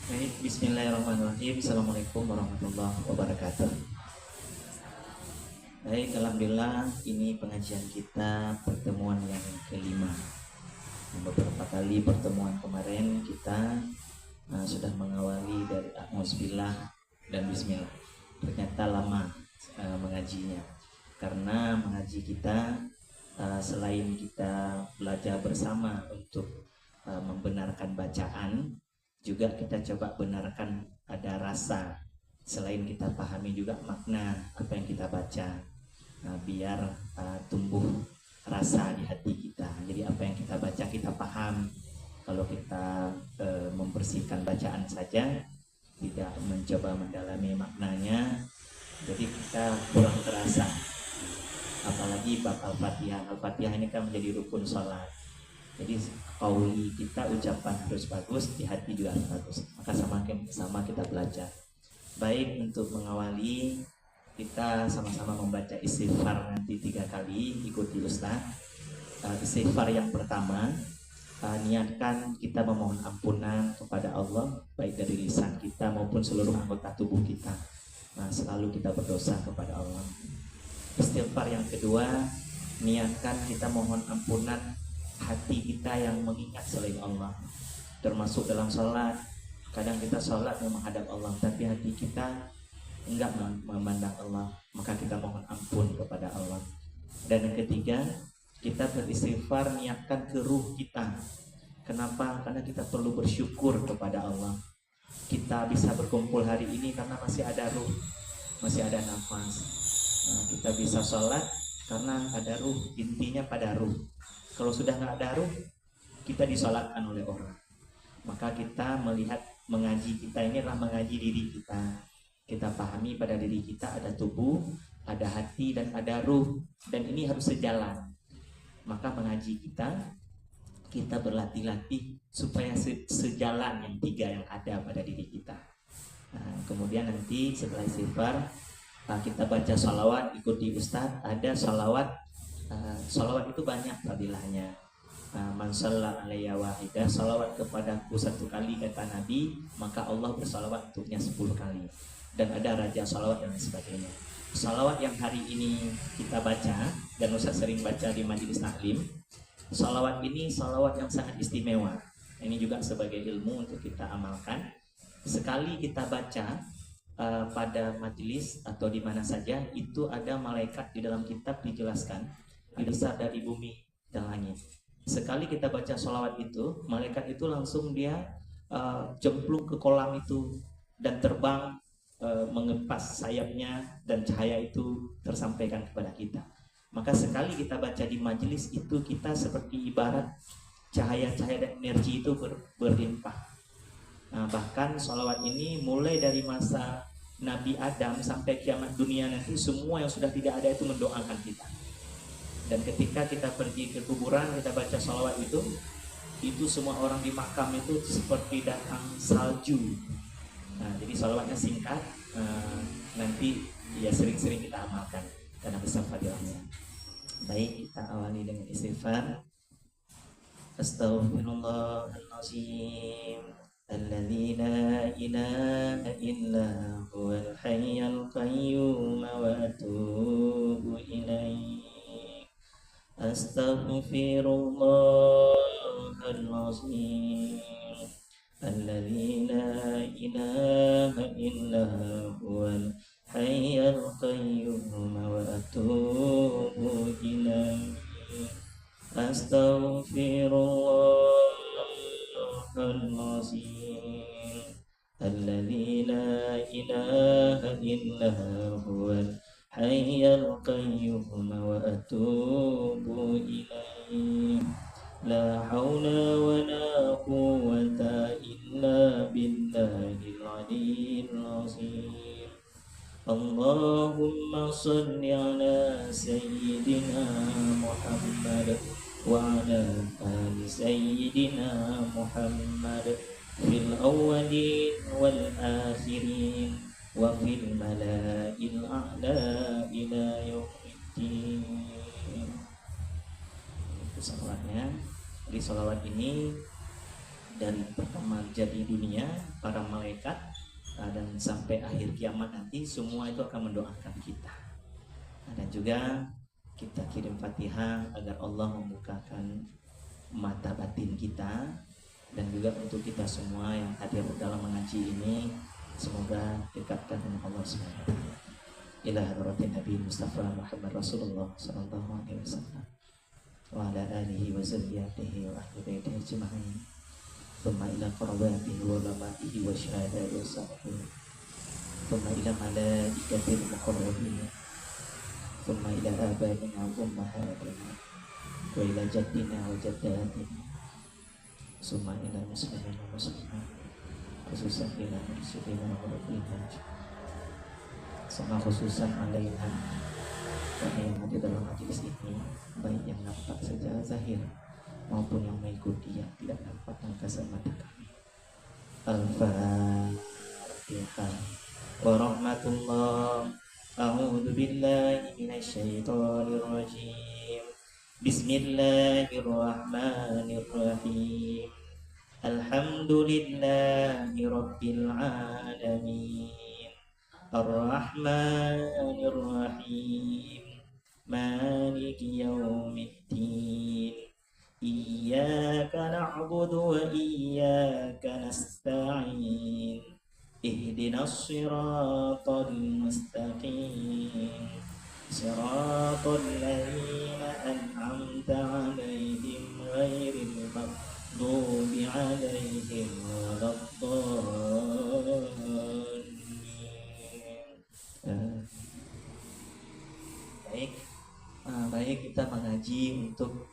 Baik, bismillahirrahmanirrahim. Assalamualaikum warahmatullahi wabarakatuh. Baik, alhamdulillah ini pengajian kita pertemuan yang kelima. Beberapa kali pertemuan kemarin kita sudah mengawali dari Auzubillah dan Bismillah. Ternyata lama mengajinya, karena mengaji kita selain kita belajar bersama untuk membenarkan bacaan, juga kita coba benarkan ada rasa, selain kita pahami juga makna apa yang kita baca, biar tumbuh rasa di hati kita. Jadi apa yang kita baca kita paham. Kalau kita membersihkan bacaan saja, tidak mencoba mendalami maknanya, jadi kita kurang terasa. Apalagi bab Al-Fatihah. Al-Fatihah ini kan menjadi rukun sholat. Jadi kauli kita, ucapan harus bagus, di hati juga harus bagus. Maka sama kita belajar. Baik, untuk mengawali kita sama-sama membaca istighfar nanti 3 kali, ikuti Ustaz. Istighfar yang pertama, niatkan kita memohon ampunan kepada Allah, baik dari lisan kita maupun seluruh anggota tubuh kita. Selalu kita berdosa kepada Allah. Istighfar yang kedua, niatkan kita mohon ampunan hati kita yang mengingat selain Allah, termasuk dalam sholat. Kadang kita sholat menghadap Allah, tapi hati kita enggak memandang Allah, maka kita mohon ampun kepada Allah. Dan yang ketiga, kita beristighfar niatkan ke ruh kita. Kenapa? Karena kita perlu bersyukur kepada Allah. Kita bisa berkumpul hari ini karena masih ada ruh, masih ada nafas. Kita bisa sholat karena ada ruh, intinya pada ruh. Kalau sudah nggak ada ruh, kita disolatkan oleh orang. Maka kita melihat mengaji kita ini adalah mengaji diri kita. Kita pahami pada diri kita ada tubuh, ada hati, dan ada ruh. Dan ini harus sejalan. Maka mengaji kita berlatih-latih supaya sejalan yang 3 yang ada pada diri kita. Kemudian nanti setelah istighfar, kita baca sholawat, ikuti Ustadz. Ada sholawat, sholawat itu banyak fadilahnya. Man shalla alayya wahidah, sholawat kepadaku 1 kali kata Nabi, maka Allah bersolawat untuknya 10 kali. Dan ada raja sholawat dan lain sebagainya. Sholawat yang hari ini kita baca, dan Ustadz sering baca di majelis taklim, sholawat ini sholawat yang sangat istimewa. Ini juga sebagai ilmu untuk kita amalkan. Sekali kita baca pada majelis atau di mana saja, itu ada malaikat di dalam kitab dijelaskan besar dari bumi dan langit. Sekali kita baca sholawat itu, malaikat itu langsung dia cemplung ke kolam itu dan terbang, mengepas sayapnya, dan cahaya itu tersampaikan kepada kita. Maka sekali kita baca di majelis itu, kita seperti ibarat cahaya-cahaya dan energi itu berlimpah. Bahkan sholawat ini mulai dari masa Nabi Adam sampai kiamat dunia nanti, semua yang sudah tidak ada itu mendoakan kita. Dan ketika kita pergi ke kuburan, kita baca sholawat itu semua orang di makam itu seperti datang salju. Jadi sholawatnya singkat, nanti ya sering-sering kita amalkan karena besar fadilahnya. Baik, kita awali dengan istighfar. Astaghfirullahaladzim, alladzi la ilaha illa huwal hayyul qayyum wa atubu ilaih. Astaghfirullahaladzim, alladzi la ilaha illa huwal hayyul qayyum wa atubu ilaih. Astaghfirullahaladzim, alladzi la ilaha illa huwal hayyul qayyum wa atubu ilaih. La haula wa la quwwata illa billahil aliyyil azim. Allahumma salli ala sayyidina Muhammad wa ala ali sayyidina Muhammad fil awwalin wal akhirin wa fil mala'il a'la ila yaumiddin. Itu salawatnya. Di salawat ini dari pertama jadi dunia, para malaikat, dan sampai akhir kiamat nanti semua itu akan mendoakan kita. Dan juga kita kirim Fatihah agar Allah membukakan mata batin kita, dan juga untuk kita semua yang hadir dalam mengaji ini, semoga dekatkan dengan Allah SWT. Ila hadratin Nabi Mustafa Muhammad Rasulullah sallallahu alaihi wasallam wa ala alihi wa zurriyyatihi wa ahli baitihi ajma'in. Thumma ila qarabatihi wa ulamaihi wa syuhada'i wa salihin. Thumma ila malaikatil muqarrabin. Thumma ila abaina wa ummahatina wa ila jaddina wa jaddatina. Thumma ila muslimin wa muslimat, khususan ila muslimin wa muslimat, sama khususan alaina kami yang hadir dalam majelis ini, baik yang nampak secara zahir maupun yang mengikuti yang tidak nampak dengan kasat mata kami. Al-Fatihah. Warahmatullah. A'udzu billahi minasyaitonir rajim. Bismillahirrahmanirrahim. Alhamdulillahi rabbil alamin. Ar-Rahmanir Rahim. Maliki yaumiddin. Iyyaka na'budu wa iyyaka nasta'in. Ihdinas siratal mustaqim. Siratal ladzina an'amta 'alaihim ghairil maghdubi 'alaihim waladdallin. Baik, kita mengaji untuk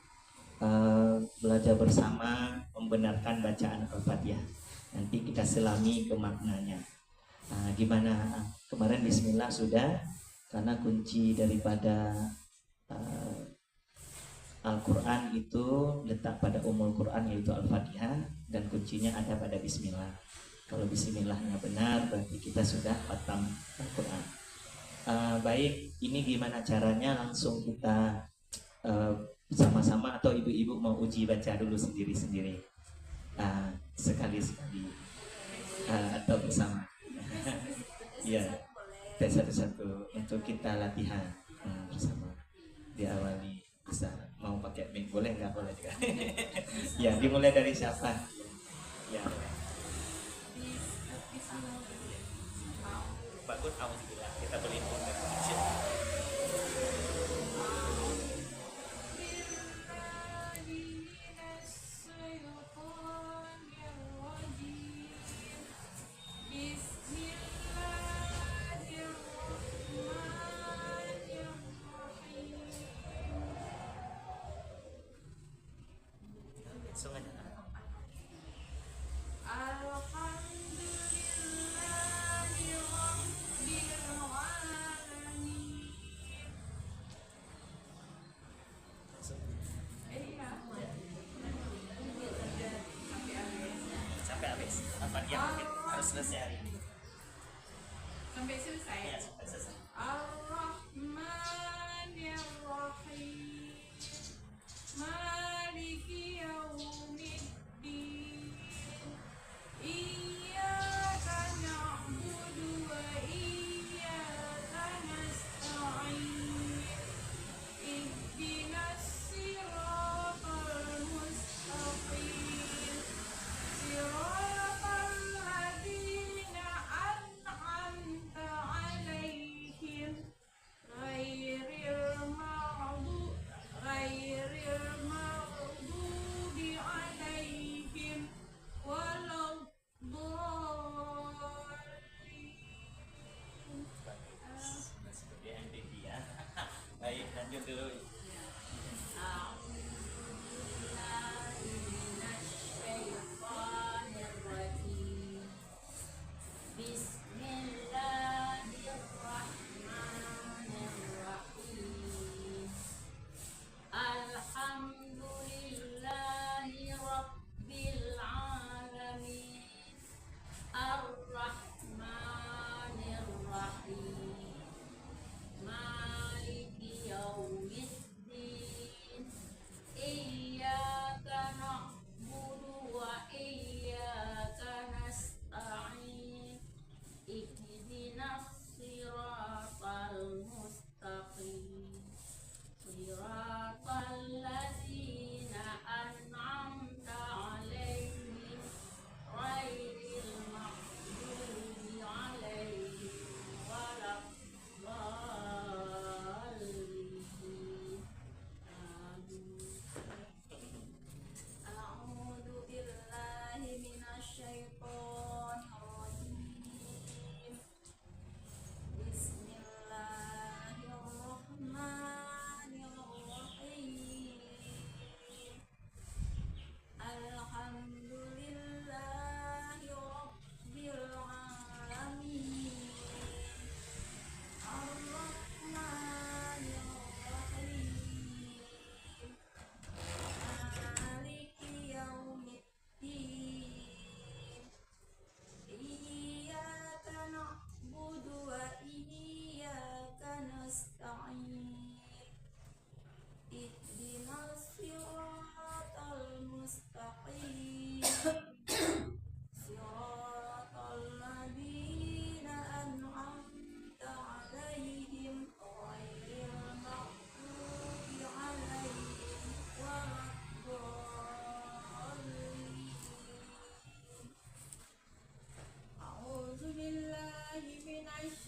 belajar bersama membenarkan bacaan Al-Fatihah. Nanti kita selami ke maknanya. Gimana? Kemarin Bismillah sudah, karena kunci daripada Al-Quran itu letak pada umul Quran, yaitu Al-Fatihah, dan kuncinya ada pada Bismillah. Kalau Bismillahnya benar, berarti kita sudah khatam Al-Quran. Baik, ini gimana caranya? Langsung kita sama-sama, atau ibu-ibu mau uji baca dulu sendiri-sendiri, sekali-sekali, atau bersama? Ya, satu-satu untuk kita latihan bersama. Diawali bisa, mau pakai mic boleh nggak? Boleh juga. Ya, dimulai dari siapa? Ya. Bagus, alhamdulillah. Kita berhimpun dengan harus selesai hari ini. Sampai selesai. Ya, sampai selesai. Ar-Rahmanir-Rahim. Maliki yaumiddin. Iyyaka na'budu wa iyyaka nasta'in. Ihdinas siratal mustaqim. Siratal ladzina an'amta 'alaihim ghairil maghdubi 'alaihim waladdallin.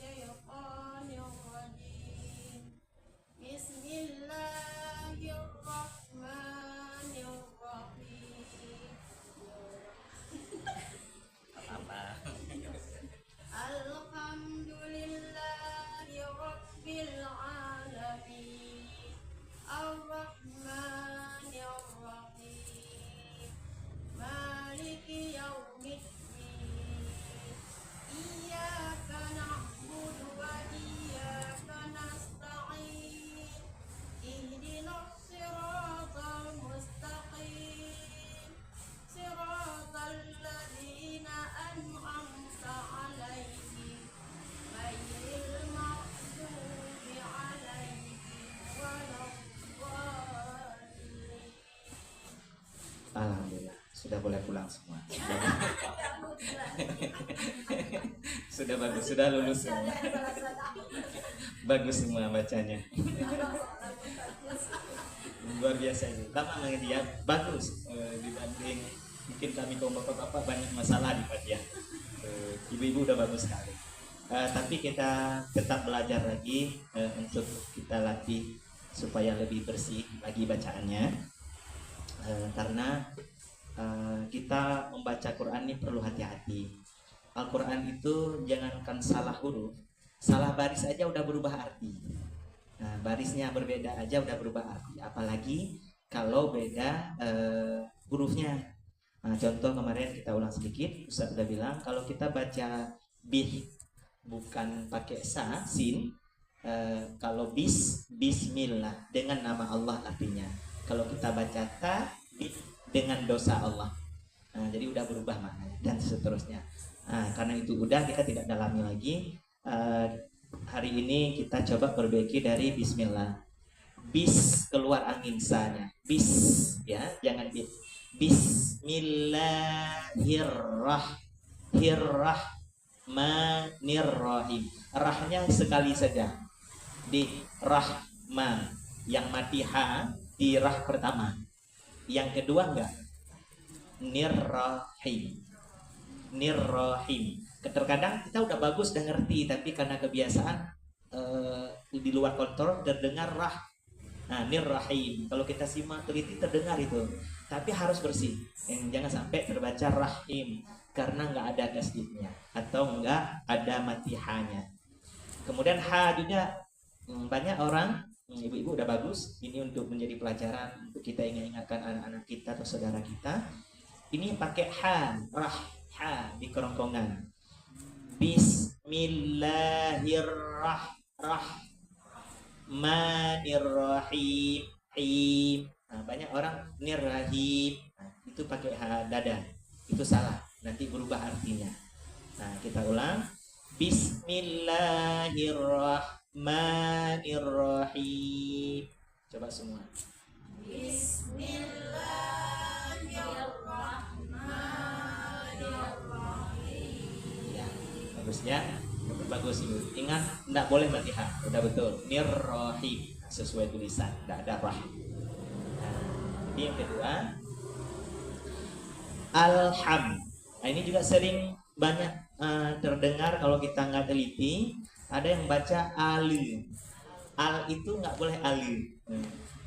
الشيطان الرجيم بسم الله الرحمن الرحيم الحمد لله رب العالمين الرحمن الرحيم مالك يوم الدين إياك نعبد وإياك نستعين اهدنا الصراط المستقيم صراط الذين أنعمت عليهم غير المغضوب عليهم ولا الضالين. Alhamdulillah, sudah boleh pulang semua. Sudah bagus, sudah lulus semua. Bagus semua bacanya. Luar biasa itu. Lama mengerti ya, bagus. Dibanding mungkin kami kaum bapak-bapak banyak masalah di Fatihah. Ibu-ibu udah bagus sekali. Tapi kita tetap belajar lagi untuk kita latih supaya lebih bersih lagi bacaannya. Karena kita membaca Quran ini perlu hati-hati. Al-Quran itu jangankan salah huruf, salah baris aja udah berubah arti. Nah, barisnya berbeda aja udah berubah arti, apalagi kalau beda hurufnya. Nah, contoh kemarin kita ulang sedikit, Ustaz udah bilang kalau kita baca bih bukan pakai sa, sin, kalau bismillah dengan nama Allah artinya. Kalau kita baca ta dengan dosa Allah, nah, jadi udah berubah maknanya dan seterusnya. Nah, karena itu udah kita tidak dalami lagi. Hari ini kita coba perbaiki dari bismillah. Bis keluar angin sanya. Bis ya, jangan bis. Bismillahirrahmanirrahim. Rahnya sekali saja di rahma, yang mati ha di rah pertama, yang kedua enggak, nirrahim. Terkadang kita udah bagus udah ngerti, tapi karena kebiasaan di luar kontrol terdengar rah. Nah, nirrahim kalau kita simak teliti terdengar itu, tapi harus bersih. Jangan sampai terbaca rahim karena nggak ada tasdidnya atau nggak ada matihanya. Kemudian ha juga banyak orang, ibu-ibu udah bagus, ini untuk menjadi pelajaran untuk kita ingatkan anak-anak kita atau saudara kita. Ini pakai ha, rah, ha di kerongkongan. Bismillahirrahmanirrahim. Nah, banyak orang nirrahim, nah, itu pakai ha dada, itu salah, nanti berubah artinya. Nah, kita ulang. Bismillahirrahmanirrahim. Coba semua. Bismillahirrahmanirrahim. Ya, bagus ya. Bagus ibu. Ingat, tidak boleh fatihah. Udah betul. Nirrahim sesuai tulisan, tidak ada rah. Nah, ini yang kedua. Alham. Nah, ini juga sering banyak terdengar kalau kita nggak teliti. Ada yang baca alu. Al itu nggak boleh alu.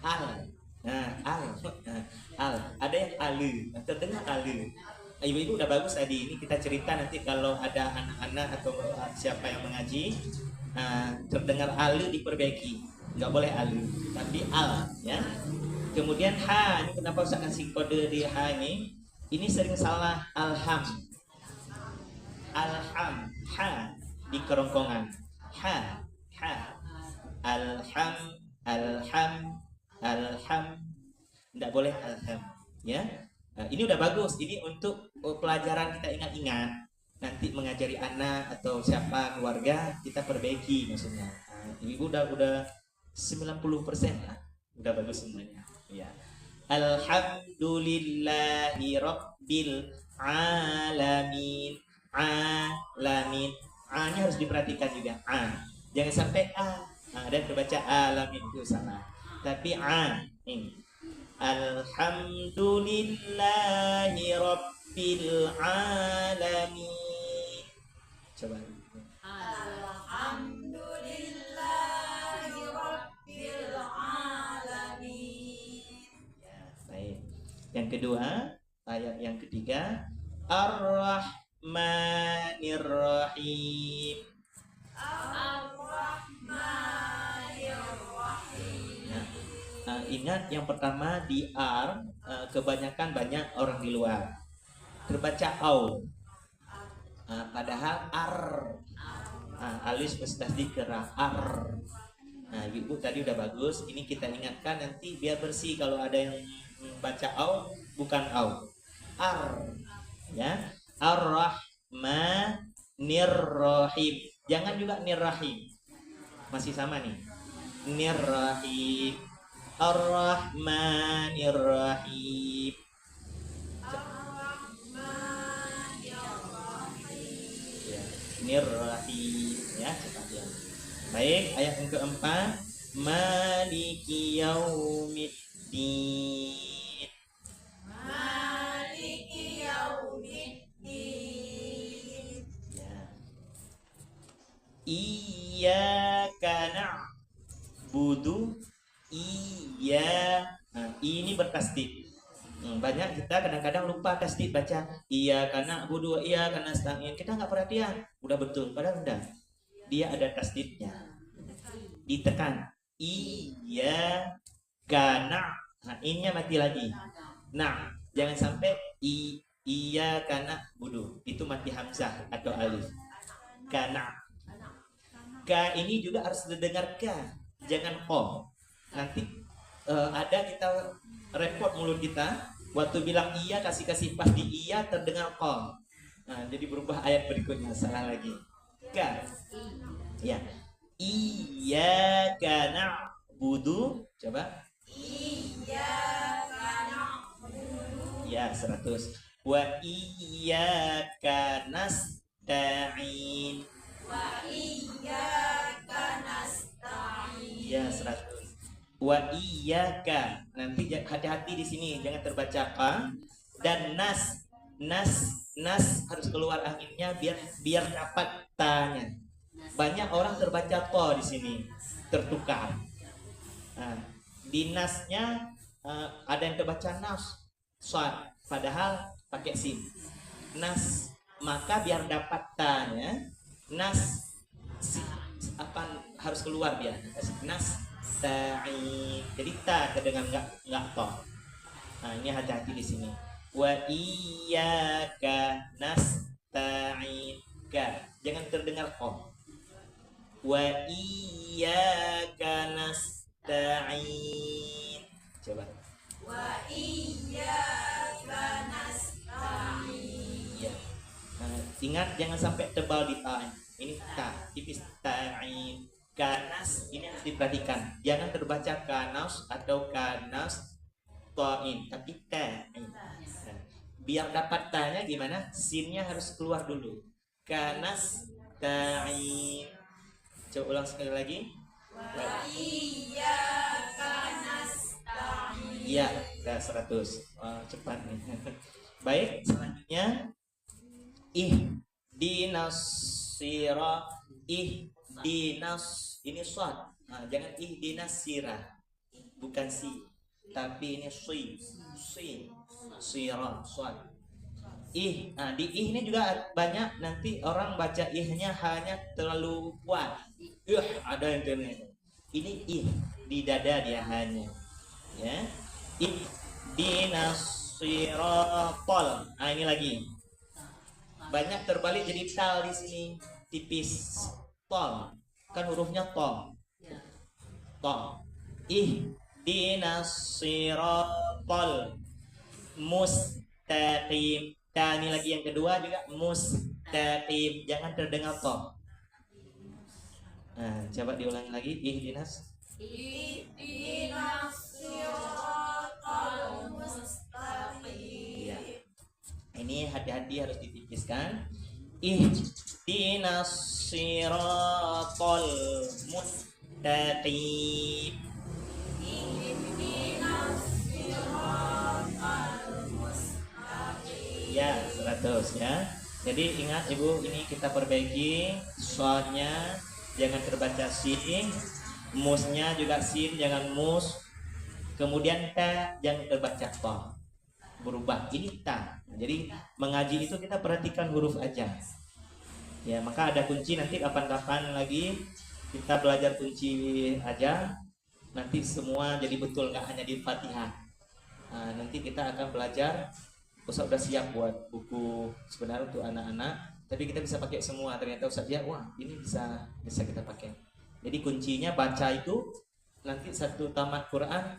Al. Nah, al. Ada yang alu. Terdengar alu. Ibu-ibu udah bagus tadi. Ini kita cerita nanti kalau ada anak-anak atau siapa yang mengaji terdengar alu diperbaiki. Nggak boleh alu, tapi al ya. Kemudian ha. Ini kenapa Ustaz kasih kode di ha ini? Ini sering salah alham. Alham, ha di kerongkongan. Ha. Alham. Tidak boleh alham, ya. Ini udah bagus. Ini untuk pelajaran kita ingat-ingat. Nanti mengajari anak atau siapa keluarga kita perbaiki maksudnya. Ibu udah 90% lah. Udah bagus semuanya. Ya. Alhamdulillahi rabbil alamin. Alamin. A-nya harus diperhatikan juga. Jangan sampai dan terbaca alamin itu salah. Tapi ini. Alhamdulillahi rabbil alamin. Coba. Alhamdulillahi Yang kedua, ayat yang ketiga, Ar-Rahmanir-Rahim. Nah, ingat yang pertama di ar, kebanyakan banyak orang di luar terbaca au. Padahal ar, alis mustasdi kerah ar. Nah, ibu tadi udah bagus. Ini kita ingatkan nanti biar bersih kalau ada yang baca au bukan au. Ar, ya. Ar-Rahmanir-Rahim. Jangan juga nir-rahim. Masih sama nih. Nir-rahim. Ar-Rahmanir-Rahim. Ya, nir-rahim, ya, cepat ya. Baik, ayat yang keempat, Maliki yaumiddin. Maliki yaumiddin. Ya. Iyyaka na'budu. Iya, ini bertasdid. Banyak kita kadang-kadang lupa tasdid baca iyyaka na'budu wa iyyaka nasta'in. Kita nggak perhatian. Udah betul, padahal udah. Dia ada tasdidnya. Ditekan. Iyyaka na'. Nah, ini mati lagi. Nah, jangan sampai iyyaka na'budu. Itu mati hamzah atau alif. Kana. Ka ini juga harus didengar ka. Jangan ko. Nanti ada kita repot mulut kita waktu bilang iya kasih pas di iya terdengar ko. Nah, jadi berubah ayat berikutnya salah lagi. Ka. Ya. Iyyaka na'budu. Coba. Iyyaka na'budu. Ya, 100. Wa iyyaka nasta'in. Wa iyyaka nasta'in. Ya, 100. Wa iyyaka. Nanti hati-hati di sini jangan terbaca ka dan nas harus keluar anginnya biar dapat tanya. Banyak orang terbaca to di sini tertukar. Nah, di nasnya ada yang terbaca nas sad padahal pakai sin. Nas, maka biar dapat tanya nas harus keluar dia. Nas ta'in. Jadi ta kedengar enggak to. Nah, ini hati-hati di sini. Wa iyyaka nasta'in. Jangan terdengar ko. Wa iyyaka nasta'in. Coba. Wa iyyaka nasta'in. Ya. Ingat jangan sampai tebal di ta. Ini ta, tipis ta'in. Kanas ini harus diperhatikan. Jangan terbaca kanas atau kanas ta'in, tapi ta'in. Biar dapat tanya gimana? Sinnya harus keluar dulu. Kanas ta'in. Coba ulang sekali lagi. Wa iyyaka nasta'in. Iya, udah 100. Cepat nih. Baik, selanjutnya ihdinas ihdinas. Ini shad. Jangan ihdinas sirah. Bukan si, tapi ini si sirah shad. Di ini juga banyak nanti orang baca ihnya hanya terlalu kuat. Ada yang ternyata. Ini di dada dia hanya. Ya. Ihdinas siratal. Ini lagi. Banyak terbalik jadi tal di sini. Tipis. Tol. Kan hurufnya tol. Tol. Ihdinas siratal mustaqim. Ini lagi yang kedua juga mustaqim. Jangan terdengar tol. Nah, coba diulangi lagi. Ihdinas siratal mustaqim. Ya. Ini hati-hati harus ditipiskan. Ihdinas siratal mustaqim. Ihdinas siratal mustaqim. Ya, 100 ya. Jadi ingat Ibu, ini kita perbaiki soalnya jangan terbaca sin, musnya juga sin, jangan mus. Kemudian ta jangan terbaca to. berubah. Ini ta. Jadi mengaji itu kita perhatikan huruf aja. Ya, maka ada kunci nanti kapan-kapan lagi kita belajar kunci aja. Nanti semua jadi betul, nggak hanya di Fatihah. Nah, nanti kita akan belajar. Ustaz udah siap buat buku sebenarnya untuk anak-anak, tapi kita bisa pakai semua. Ternyata Ustaz ya, wah ini bisa kita pakai. Jadi kuncinya baca itu nanti satu tamat Quran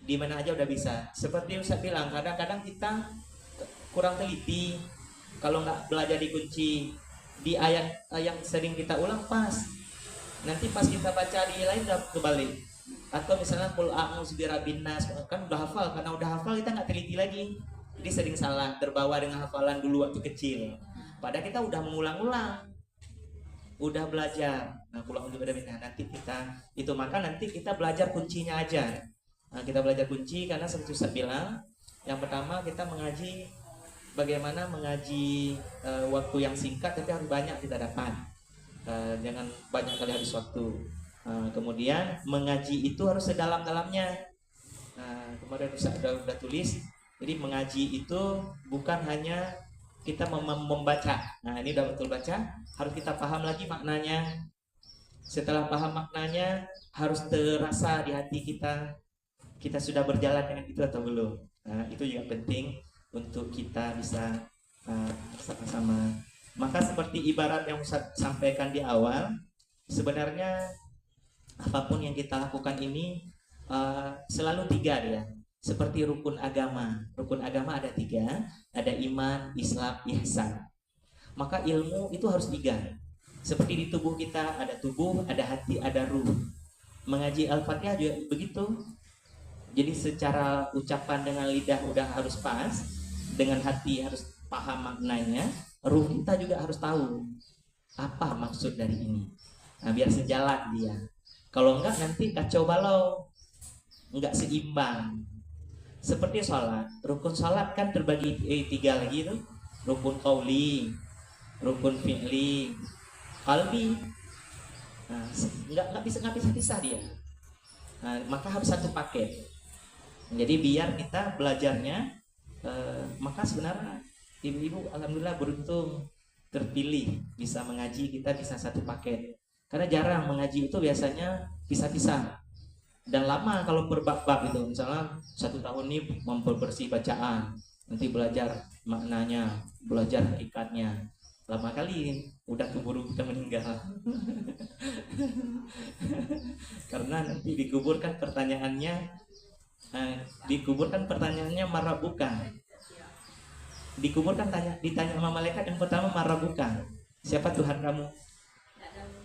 di mana aja udah bisa. Seperti Ustaz bilang, kadang-kadang kita kurang teliti kalau nggak belajar di kunci di ayat yang sering kita ulang pas. Nanti pas kita baca di lain udah kebalik. Atau misalnya qul a'udzu birabbin nas, kan udah hafal, karena udah hafal kita nggak teliti lagi. Jadi sering salah, terbawa dengan hafalan dulu waktu kecil. Padahal kita udah mengulang-ulang, udah belajar. Nah, pulang untuk beda-beda. Nanti kita itu, maka nanti kita belajar kuncinya aja. Nah, kita belajar kunci karena seperti Ustaz bilang, yang pertama kita mengaji bagaimana mengaji waktu yang singkat tapi harus banyak kita dapat. Jangan banyak kali habis waktu. Kemudian mengaji itu harus sedalam-dalamnya. Kemarin Ustaz udah tulis. Jadi mengaji itu bukan hanya kita membaca. Nah, ini udah betul baca, harus kita paham lagi maknanya. Setelah paham maknanya, harus terasa di hati kita. Kita sudah berjalan dengan itu atau belum. Nah, itu juga penting untuk kita bisa sama-sama. Maka seperti ibarat yang Ustaz sampaikan di awal, sebenarnya apapun yang kita lakukan ini selalu tiga dia. Seperti rukun agama. Rukun agama ada tiga. Ada iman, Islam, ihsan. Maka ilmu itu harus tiga. Seperti di tubuh kita ada tubuh, ada hati, ada ruh. Mengaji Al-Fatihah juga begitu. Jadi secara ucapan dengan lidah udah harus pas, dengan hati harus paham maknanya, ruh kita juga harus tahu apa maksud dari ini. Nah, biar sejalan dia. Kalau enggak nanti kacau balau, enggak seimbang. Seperti sholat, rukun sholat kan terbagi tiga lagi tuh, rukun qauli, rukun fi'li, qalbi. Nah, nggak bisa pisah dia. Nah, maka harus satu paket. Jadi biar kita belajarnya, maka sebenarnya ibu-ibu alhamdulillah beruntung terpilih bisa mengaji, kita bisa satu paket. Karena jarang mengaji itu biasanya pisah-pisah. Dan lama kalau berbab-bab itu, misalnya 1 tahun ini memperbersih bacaan, nanti belajar maknanya, belajar hakikatnya. Lama kali udah keburu kita meninggal. Karena nanti dikuburkan pertanyaannya marabuka. Dikuburkan ditanya sama malaikat yang pertama marabuka. Siapa Tuhan kamu?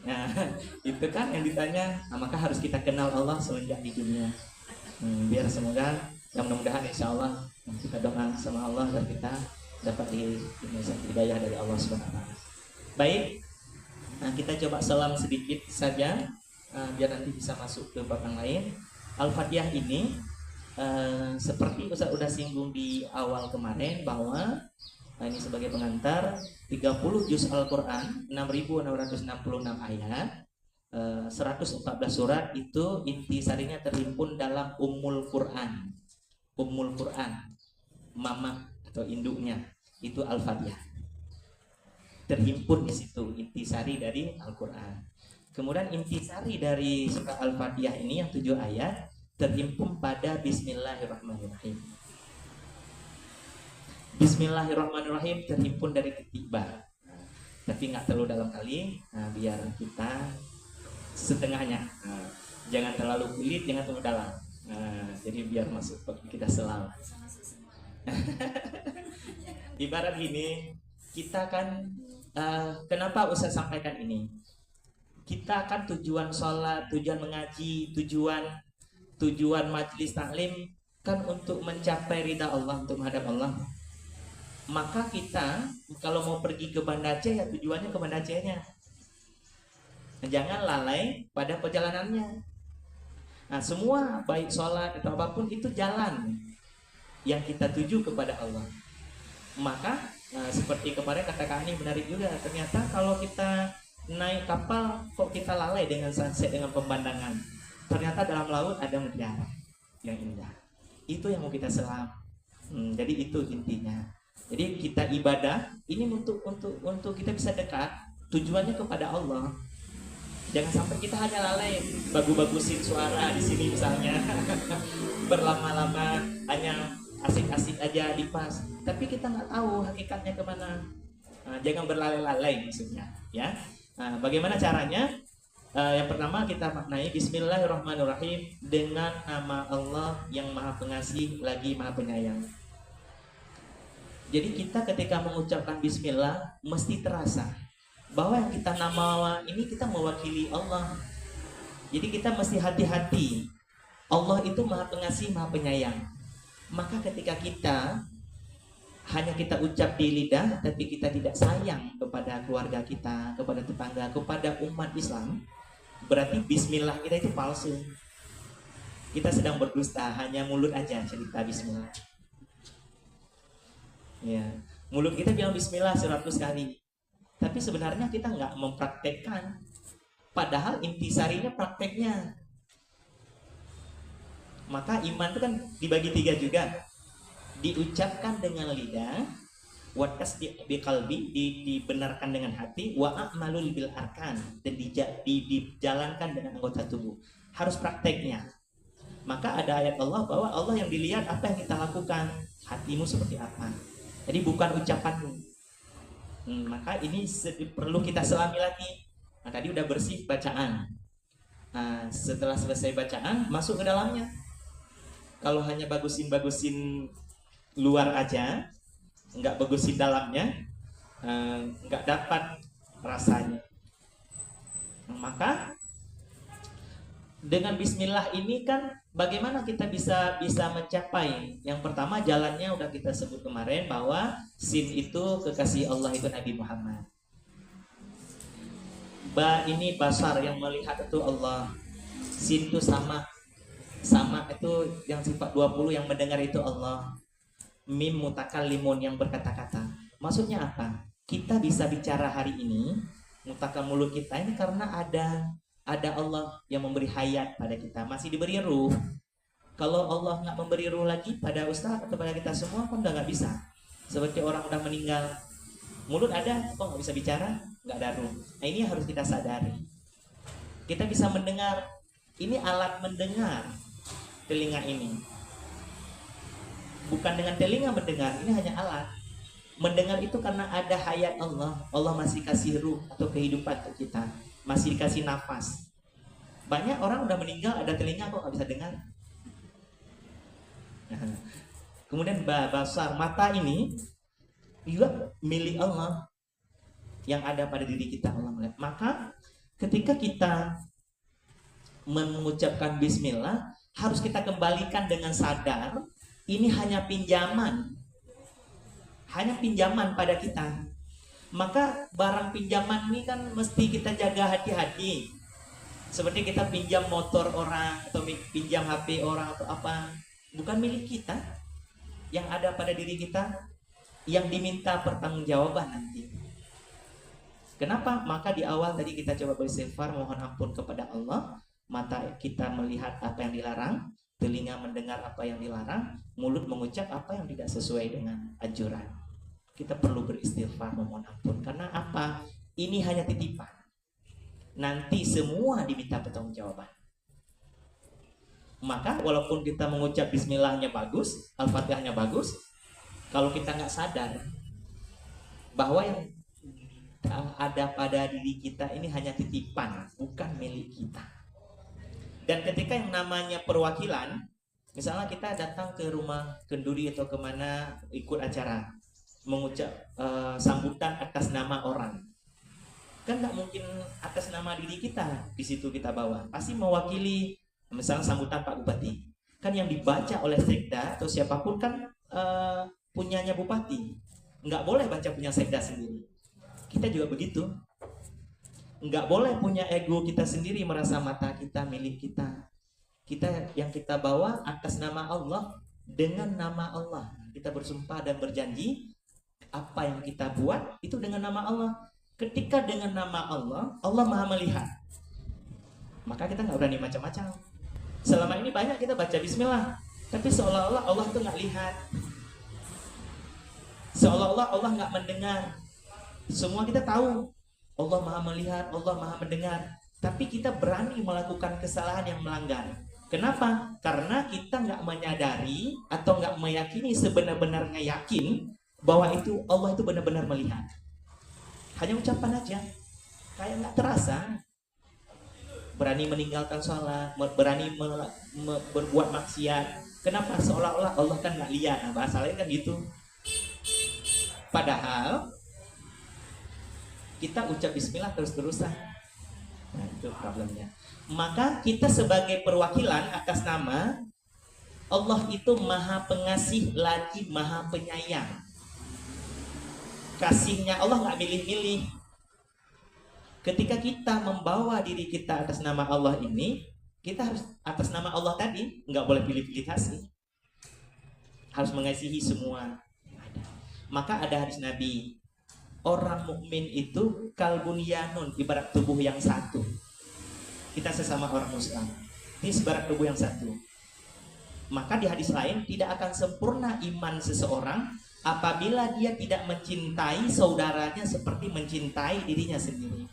Nah, itu kan yang ditanya. Nah, maka harus kita kenal Allah semenjak di dunia. Biar semoga, yang mudah-mudahan insya Allah kita doa sama Allah dan kita dapat hidayah dari Allah SWT. Baik, nah, kita coba selam sedikit saja biar nanti bisa masuk ke bab yang lain. Al-Fatihah ini seperti Ustaz udah singgung di awal kemarin bahwa ini sebagai pengantar 30 juz Al-Quran, 6.666 ayat, 114 surat itu intisarinya terhimpun dalam Ummul Quran. Ummul Quran, mama atau induknya itu Al-Fatihah. Terhimpun di situ intisari dari Al-Quran. Kemudian intisari dari surah Al-Fatihah ini yang 7 ayat terhimpun pada Bismillahirrahmanirrahim. Bismillahirrahmanirrahim terhimpun dari ketiba, tapi nggak terlalu dalam kali. Nah, biar kita setengahnya, jangan terlalu kulit, jangan terlalu dalam. Jadi biar masuk kita selalu. Ibarat gini, kita kan kenapa Ustaz sampaikan ini? Kita kan tujuan sholat, tujuan mengaji, tujuan majelis taklim kan untuk mencapai ridha Allah, untuk menghadap Allah. Maka kita kalau mau pergi ke Banda Aceh ya tujuannya ke Banda Acehnya. Jangan lalai pada perjalanannya. Nah, semua baik sholat atau apapun itu jalan yang kita tuju kepada Allah. Maka seperti kemarin kata Kak Ani menarik juga. Ternyata kalau kita naik kapal kok kita lalai dengan sunset, dengan pemandangan. Ternyata dalam laut ada mutiara yang indah. Itu yang mau kita selam. Jadi itu intinya. Jadi kita ibadah ini untuk kita bisa dekat, tujuannya kepada Allah. Jangan sampai kita hanya lalai bagus-bagusin suara di sini misalnya, berlama-lama hanya asik-asik aja di pas, tapi kita nggak tahu hakikatnya kemana. Jangan berlalai-lalai maksudnya, ya. Bagaimana caranya? Yang pertama kita maknai Bismillahirrahmanirrahim dengan nama Allah yang Maha Pengasih lagi Maha Penyayang. Jadi kita ketika mengucapkan Bismillah mesti terasa bahwa yang kita nama ini kita mewakili Allah. Jadi kita mesti hati-hati. Allah itu Maha Pengasih, Maha Penyayang. Maka ketika kita hanya kita ucap di lidah tapi kita tidak sayang kepada keluarga kita, kepada tetangga, kepada umat Islam, berarti Bismillah kita itu palsu. Kita sedang berdusta, hanya mulut aja cerita Bismillah. Ya, mulut kita bilang Bismillah 100 kali. Tapi sebenarnya kita nggak mempraktekkan. Padahal intisarinya prakteknya. Maka iman itu kan dibagi 3 juga. Diucapkan dengan lidah, watas di qalbi, dibenarkan dengan hati, wa a'malul bil arkan, dan dijalankan dengan anggota tubuh. Harus prakteknya. Maka ada ayat Allah bahwa Allah yang dilihat apa yang kita lakukan, hatimu seperti apa. Jadi bukan ucapanmu. Maka ini perlu kita selami lagi. Nah, tadi udah bersih bacaan. Setelah selesai bacaan, masuk ke dalamnya. Kalau hanya bagusin luar aja, nggak bagusin dalamnya, nggak dapat rasanya. Maka dengan Bismillah ini kan bagaimana kita bisa mencapai? Yang pertama jalannya udah kita sebut kemarin bahwa sin itu kekasih Allah itu Nabi Muhammad. Ba ini basar yang melihat itu Allah. Sin itu sama itu yang sifat 20 yang mendengar itu Allah. Mim mutakallimun yang berkata-kata. Maksudnya apa? Kita bisa bicara hari ini, mutakal mulut kita ini karena ada Allah yang memberi hayat pada kita, masih diberi ruh. Kalau Allah nggak memberi ruh lagi pada ustaz atau pada kita semua, kan udah nggak bisa. Seperti orang udah meninggal, mulut ada, kok nggak bisa bicara, nggak ada ruh. Nah ini harus kita sadari. Kita bisa mendengar, ini alat mendengar, telinga ini. Bukan dengan telinga mendengar, ini hanya alat. Mendengar itu karena ada hayat Allah. Allah masih kasih ruh atau kehidupan ke kita, masih dikasih nafas. Banyak orang udah meninggal ada telinga kok nggak bisa dengar. Kemudian basar, mata ini juga milik Allah yang ada pada diri kita, Allah melihat. Maka ketika kita mengucapkan Bismillah harus kita kembalikan dengan sadar. Ini hanya pinjaman pada kita. Maka barang pinjaman ini kan mesti kita jaga hati-hati. Seperti kita pinjam motor orang atau pinjam HP orang atau apa, bukan milik kita. Yang ada pada diri kita yang diminta pertanggungjawaban nanti. Kenapa? Maka di awal tadi kita coba beristighfar, mohon ampun kepada Allah. Mata kita melihat apa yang dilarang, telinga mendengar apa yang dilarang, mulut mengucap apa yang tidak sesuai dengan anjuran. Kita perlu beristighfar, memohon ampun. Karena apa? Ini hanya titipan. Nanti semua diminta pertanggungjawaban. Maka walaupun kita mengucap Bismillahnya bagus, Al-Fatihahnya bagus, kalau kita nggak sadar bahwa yang ada pada diri kita ini hanya titipan, bukan milik kita. Dan ketika yang namanya perwakilan, misalnya kita datang ke rumah kenduri atau kemana ikut acara, mengucap sambutan atas nama orang, kan nggak mungkin atas nama diri kita di situ kita bawa, pasti mewakili. Misalnya sambutan Pak Bupati, kan yang dibaca oleh sekda atau siapapun kan punyanya bupati, nggak boleh baca punya sekda sendiri. Kita juga begitu, nggak boleh punya ego kita sendiri merasa mata kita milik kita. Kita yang kita bawa atas nama Allah, dengan nama Allah kita bersumpah dan berjanji apa yang kita buat itu dengan nama Allah. Ketika dengan nama Allah, Allah Maha melihat, maka kita nggak berani macam-macam. Selama ini banyak kita baca Bismillah, tapi seolah-olah Allah itu nggak lihat. Seolah-olah Allah nggak mendengar. Semua kita tahu Allah Maha melihat, Allah Maha mendengar. Tapi kita berani melakukan kesalahan yang melanggar. Kenapa? Karena kita nggak menyadari atau nggak meyakini sebenar-benarnya yakin bahwa itu Allah itu benar-benar melihat. Hanya ucapan aja, kayak nggak terasa. Berani meninggalkan sholat, berani berbuat maksiat. Kenapa? Seolah-olah Allah kan nggak lihat. Nah, bahasa lain kan gitu. Padahal kita ucap bismillah terus-terusan. Nah, itu problemnya. Maka kita sebagai perwakilan atas nama Allah itu Maha Pengasih lagi Maha Penyayang. Kasihnya Allah nggak milih-milih. Ketika kita membawa diri kita atas nama Allah ini, kita harus atas nama Allah tadi nggak boleh pilih-pilih kasih. Harus mengasihi semua yang ada. Maka ada hadis Nabi, orang mukmin itu kalbunyanun, ibarat tubuh yang satu. Kita sesama orang Muslim, ini ibarat tubuh yang satu. Maka di hadis lain, tidak akan sempurna iman seseorang apabila dia tidak mencintai saudaranya seperti mencintai dirinya sendiri.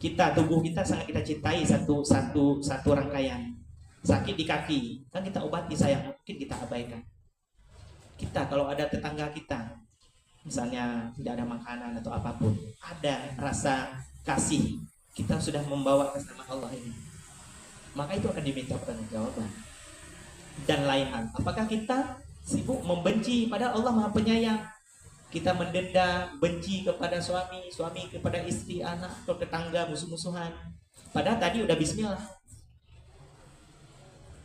Tubuh kita sangat kita cintai satu rangkaian. Sakit di kaki, kan kita obati sayang, mungkin kita abaikan. Kita kalau ada tetangga kita, misalnya tidak ada makanan atau apapun, ada rasa kasih, kita sudah membawa atas nama Allah ini, maka itu akan diminta pertanggungjawaban. Dan lain hal, apakah kita sibuk membenci padahal Allah Maha Penyayang? Kita mendenda, benci kepada suami kepada istri, anak, atau tetangga, musuh-musuhan. Padahal tadi udah bismillah.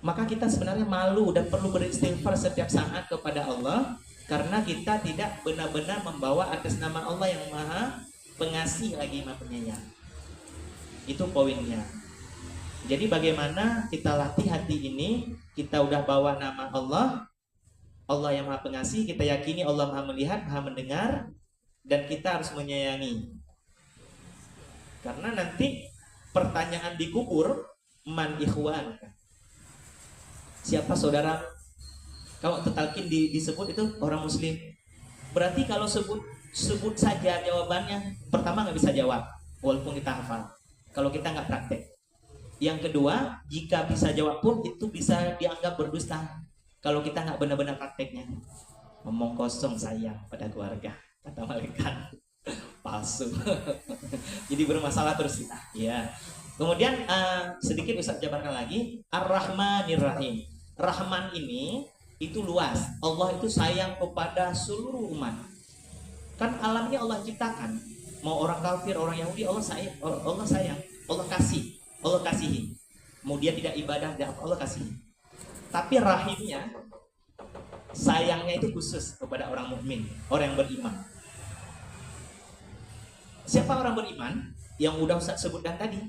Maka kita sebenarnya malu dan perlu beristighfar setiap saat kepada Allah, karena kita tidak benar-benar membawa atas nama Allah yang Maha Pengasih lagi Maha Penyayang. Itu poinnya. Jadi bagaimana kita latih hati ini? Kita udah bawa nama Allah, Allah yang Maha Pengasih, kita yakini Allah Maha Melihat, Maha Mendengar, dan kita harus menyayangi. Karena nanti pertanyaan di kubur, man ikhwan, siapa saudara? Kalau tetalkin disebut itu orang Muslim. Berarti kalau sebut saja jawabannya, pertama nggak bisa jawab, walaupun kita hafal. Kalau kita nggak praktek. Yang kedua, jika bisa jawab pun itu bisa dianggap berdusta. Kalau kita nggak benar-benar prakteknya, ngomong kosong sayang pada keluarga, kata malaikat, palsu. Jadi bermasalah terus kita. Ya. Kemudian sedikit Ustaz jabarkan lagi, Ar-Rahmanir Rahim. Rahman ini itu luas. Allah itu sayang kepada seluruh umat. Kan alamnya Allah ciptakan. Mau orang kafir, orang Yahudi, Allah sayang, Allah kasih, Allah kasihi. Mau dia tidak ibadah, Allah kasihi. Tapi rahimnya, sayangnya itu khusus kepada orang mukmin, orang yang beriman. Siapa orang beriman? Yang udah Ustaz sebutkan tadi.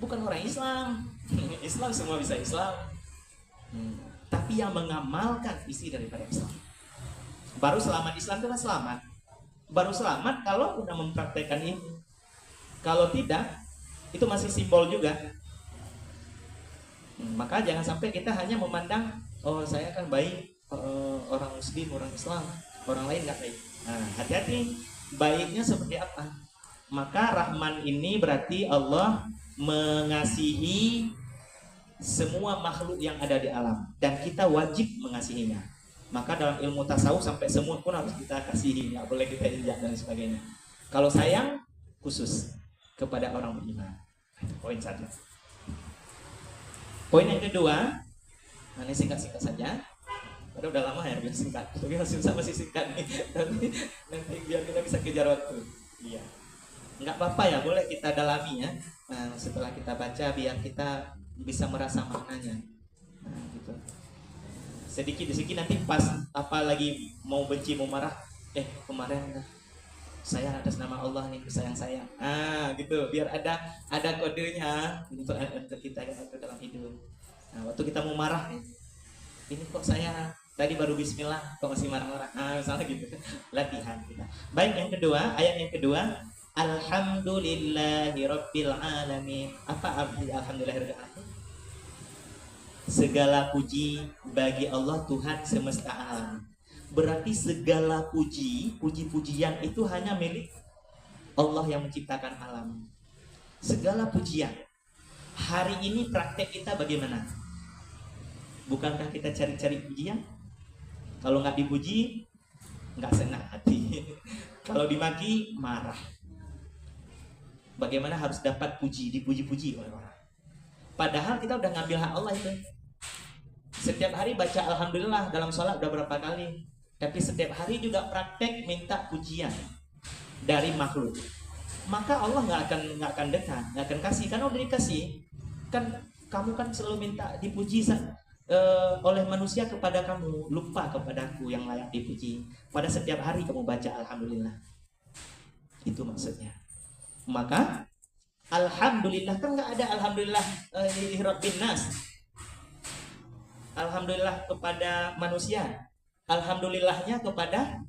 Bukan orang Islam. Islam semua bisa Islam. Tapi yang mengamalkan isi daripada Islam. Baru selamat Islam itu kan selamat. Baru selamat kalau udah mempraktekkan ini. Kalau tidak, itu masih simbol juga. Maka jangan sampai kita hanya memandang, oh saya kan baik, orang Muslim, orang Islam, orang lain nggak baik. Nah, hati-hati, baiknya seperti apa? Maka Rahman ini berarti Allah mengasihi semua makhluk yang ada di alam, dan kita wajib mengasihinya. Maka dalam ilmu tasawuf sampai semut pun harus kita kasihi, nggak boleh kita injak dan sebagainya. Kalau sayang khusus kepada orang beriman. Itu poin satu. Poin yang kedua, ini singkat-singkat saja. Padahal udah lama ya biar singkat. Tapi masih singkat nih. Tapi nanti biar kita bisa kejar waktu. Iya. Nggak apa-apa ya, boleh kita dalami ya. Nah, setelah kita baca biar kita bisa merasa maknanya. Nah, gitu. Sedikit-sedikit nanti pas apa lagi mau benci mau marah, kemarin saya atas nama Allah nih sayang. Gitu, biar ada kodenya untuk kita dalam hidup. Nah, waktu kita mau marah nih, ini kok saya tadi baru bismillah kok masih marah-marah. Misalnya gitu. Latihan kita. Baik, yang kedua, ayat yang kedua, alhamdulillahirabbil alamin. Apa arti alhamdulillahirabbil alamin? Segala puji bagi Allah Tuhan semesta alam. Berarti segala puji-pujian itu hanya milik Allah yang menciptakan alam. Segala pujian. Hari ini praktek kita bagaimana? Bukankah kita cari-cari pujian? Kalau nggak dipuji, nggak senang hati. Kalau dimaki, marah. Bagaimana harus dapat puji, dipuji-puji oleh orang. Padahal kita udah ngambil hak Allah itu. Setiap hari baca Alhamdulillah dalam sholat udah berapa kali. Tapi setiap hari juga praktek minta pujian dari makhluk. Maka Allah nggak akan dekat, nggak akan kasih. Karena udah dikasih. Kan kamu kan selalu minta dipuji oleh manusia kepada kamu, lupa kepadaku yang layak dipuji. Pada setiap hari kamu baca Alhamdulillah. Itu maksudnya. Maka Alhamdulillah kan nggak ada Alhamdulillah Rabbil Nas. Alhamdulillah kepada manusia. Alhamdulillahnya kepada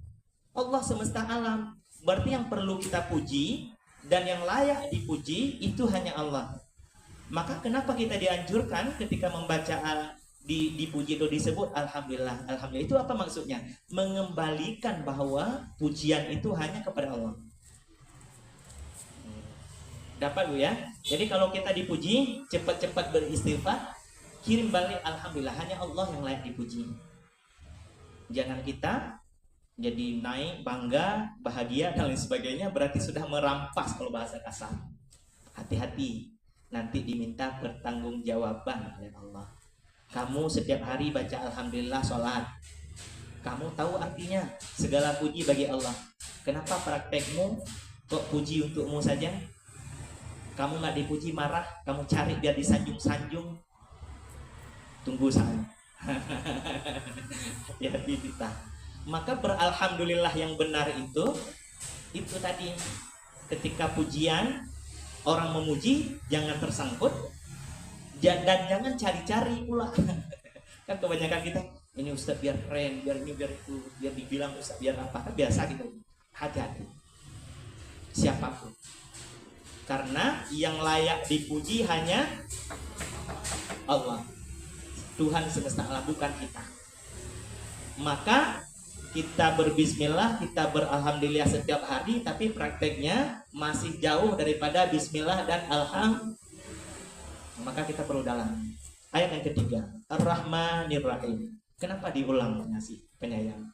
Allah semesta alam. Berarti yang perlu kita puji dan yang layak dipuji itu hanya Allah. Maka kenapa kita dianjurkan ketika membaca dipuji itu disebut Alhamdulillah. Alhamdulillah itu apa maksudnya? Mengembalikan bahwa pujian itu hanya kepada Allah. Dapat Bu ya? Jadi kalau kita dipuji, cepat-cepat beristighfar, kirim balik Alhamdulillah, hanya Allah yang layak dipuji. Jangan kita jadi naik, bangga, bahagia dan lain sebagainya, berarti sudah merampas kalau bahasa kasar. Hati-hati, nanti diminta pertanggungjawaban oleh Allah. Kamu setiap hari baca Alhamdulillah sholat, kamu tahu artinya segala puji bagi Allah. Kenapa praktekmu kok puji untukmu saja? Kamu nggak dipuji marah, kamu cari biar disanjung-sanjung. Tunggu sana. Hati-hati kita. Maka beralhamdulillah yang benar itu tadi, ketika pujian orang memuji jangan tersangkut dan jangan cari-cari pula. Kan kebanyakan kita ini Ustaz biar keren, biar ini biar itu, biar dibilang Ustaz biar apa, kan biasa gitu. Hati-hati. Siapapun. Karena yang layak dipuji hanya Allah, Tuhan semesta alam, bukan kita. Maka kita berbismillah, kita beralhamdulillah setiap hari, tapi prakteknya masih jauh daripada bismillah dan alhamdulillah. Maka kita perlu dalam. Ayat yang ketiga, Ar-Rahmanir-Rahim. Kenapa diulang ngasih penyayang?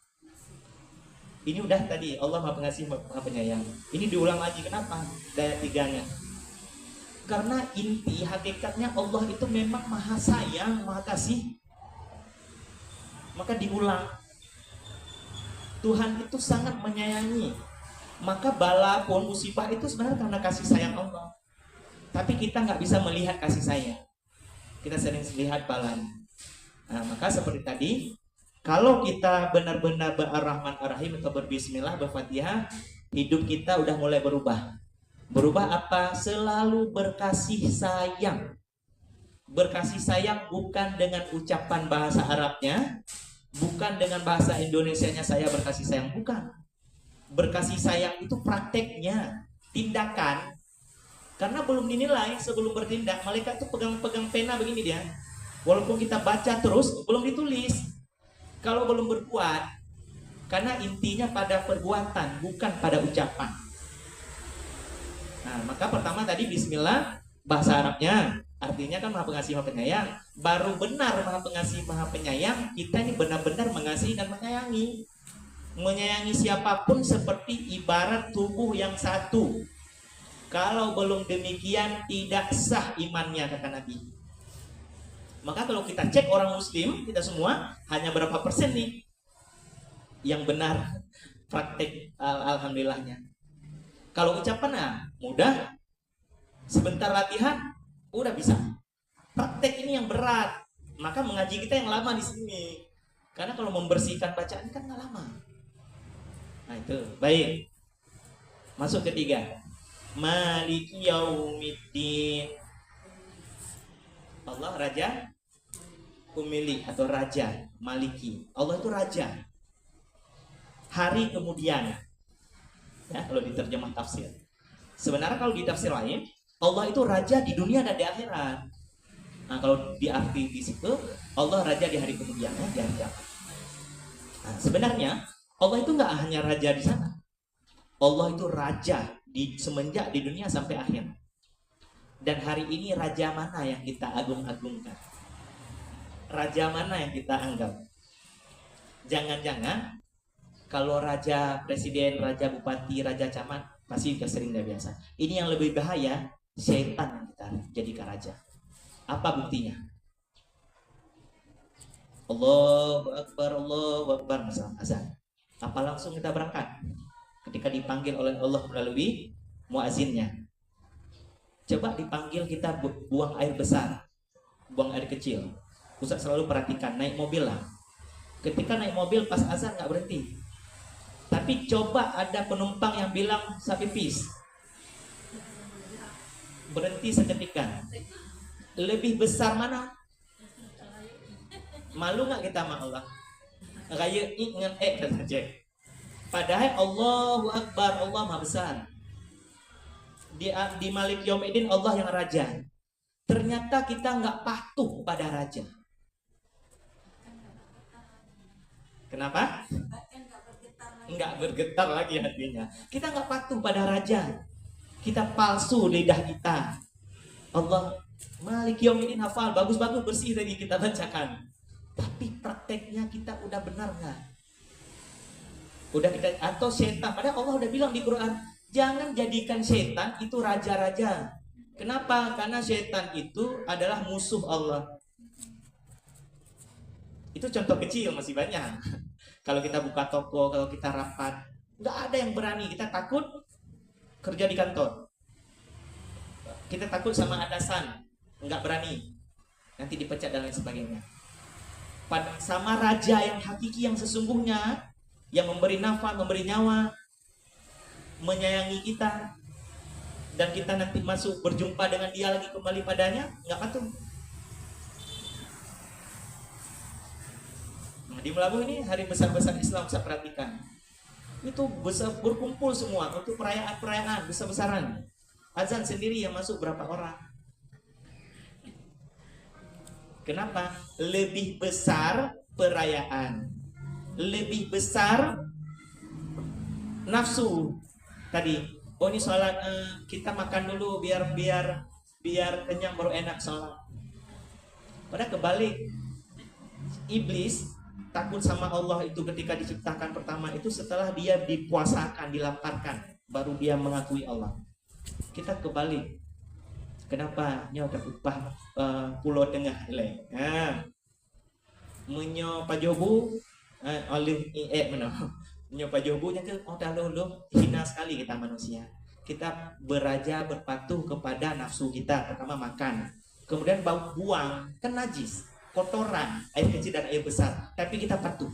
Ini udah tadi Allah Maha Pengasih Maha Penyayang. Ini diulang lagi, kenapa? Daya tiganya. Karena inti hakikatnya Allah itu memang Maha Sayang, Maha Kasih. Maka diulang. Tuhan itu sangat menyayangi. Maka bala pun musibah itu sebenarnya karena kasih sayang Allah. Tapi kita nggak bisa melihat kasih sayang. Kita sering melihat balanya. Nah, maka seperti tadi, kalau kita benar-benar Ar-Rahman Ar-Rahim atau berbismillah, berfatihah, hidup kita udah mulai berubah. Berubah apa? Selalu berkasih sayang. Berkasih sayang bukan dengan ucapan bahasa Arabnya, bukan dengan bahasa Indonesianya saya berkasih sayang, bukan. Berkasih sayang itu prakteknya, tindakan. Karena belum dinilai sebelum bertindak. Malaikat tuh pegang-pegang pena begini dia. Walaupun kita baca terus, belum ditulis. Kalau belum berbuat, karena intinya pada perbuatan, bukan pada ucapan. Nah, maka pertama tadi bismillah, bahasa Arabnya artinya kan Maha Pengasih Maha Penyayang. Baru benar Maha Pengasih Maha Penyayang, kita ini benar-benar mengasihi dan menyayangi. Menyayangi siapapun seperti ibarat tubuh yang satu. Kalau belum demikian tidak sah imannya, kata Nabi. Maka kalau kita cek orang muslim, kita semua hanya berapa persen nih yang benar praktek alhamdulillahnya. Kalau ucapan mudah, sebentar latihan udah bisa. Praktek ini yang berat. Maka mengaji kita yang lama di sini. Karena kalau membersihkan bacaan kan nggak lama. Nah itu, baik. Masuk ketiga. Maliki yaumiddin. Allah Raja pemilik atau Raja Maliki. Allah itu Raja. Hari kemudian. Ya, kalau diterjemah tafsir. Sebenarnya kalau di tafsir lain, Allah itu Raja di dunia dan di akhirat. Nah, kalau di arti di situ, Allah Raja di hari kemudian, ya, di hari kiamat. Nah, sebenarnya Allah itu nggak hanya raja di sana. Allah itu raja semenjak di dunia sampai akhir. Dan hari ini raja mana yang kita agung-agungkan? Raja mana yang kita anggap? Jangan-jangan kalau raja, presiden, raja, bupati, raja camat pasti sudah sering dan biasa. Ini yang lebih bahaya, setan yang kita jadikan raja. Apa buktinya? Allahu Akbar, masalah azan. Apa langsung kita berangkat? Ketika dipanggil oleh Allah melalui muazinnya. Coba dipanggil kita buang air besar, buang air kecil. Ustaz selalu perhatikan, naik mobil lah. Ketika naik mobil pas azan nggak berhenti. Tapi coba ada penumpang yang bilang saya pipis, berhenti seketika. Lebih besar mana? Malu nggak kita sama Allah? Kayak ingat saja. Padahal Allahu Akbar, Allah Maha Besar. Di Malik Yaumiddin Allah yang raja. Ternyata kita nggak patuh pada raja. Kenapa? Nggak bergetar lagi hatinya. Kita nggak patuh pada raja. Kita palsu lidah kita. Allah Malik Yaumiddin hafal, bagus-bagus, bersih tadi kita bacakan. Tapi prakteknya kita udah benar nggak? Udah kita, atau setan? Padahal Allah udah bilang di Quran, jangan jadikan setan itu raja-raja. Kenapa? Karena setan itu adalah musuh Allah. Itu contoh kecil, masih banyak. Kalau kita buka toko, kalau kita rapat, nggak ada yang berani. Kita takut kerja di kantor. Kita takut sama atasan, nggak berani. Nanti dipecat dan lain sebagainya. Sama raja yang hakiki, yang sesungguhnya, yang memberi nafas, memberi nyawa, menyayangi kita, dan kita nanti masuk berjumpa dengan dia lagi kembali padanya, nggak patuh. Nah, di Melabuh ini hari besar-besar Islam, saya perhatikan. Itu besar, berkumpul semua untuk perayaan-perayaan besar-besaran. Azan sendiri yang masuk berapa orang? Kenapa? Lebih besar perayaan, lebih besar nafsu tadi. Oh ini sholat, kita makan dulu biar kenyang baru enak sholat. Padahal kebalik, iblis takut sama Allah itu ketika diciptakan pertama itu setelah dia dipuasakan, dilaparkan, baru dia mengakui Allah. Kita kebalik. Kenapa? Nyo upah Pulau Tengah le. Menyo pajobu oleh mana? Menyo pajobu nya ke hina sekali kita manusia. Kita beraja berpatuh kepada nafsu kita. Pertama makan, kemudian bau buang, kan najis, kotoran, air kecil dan air besar. Tapi kita patuh.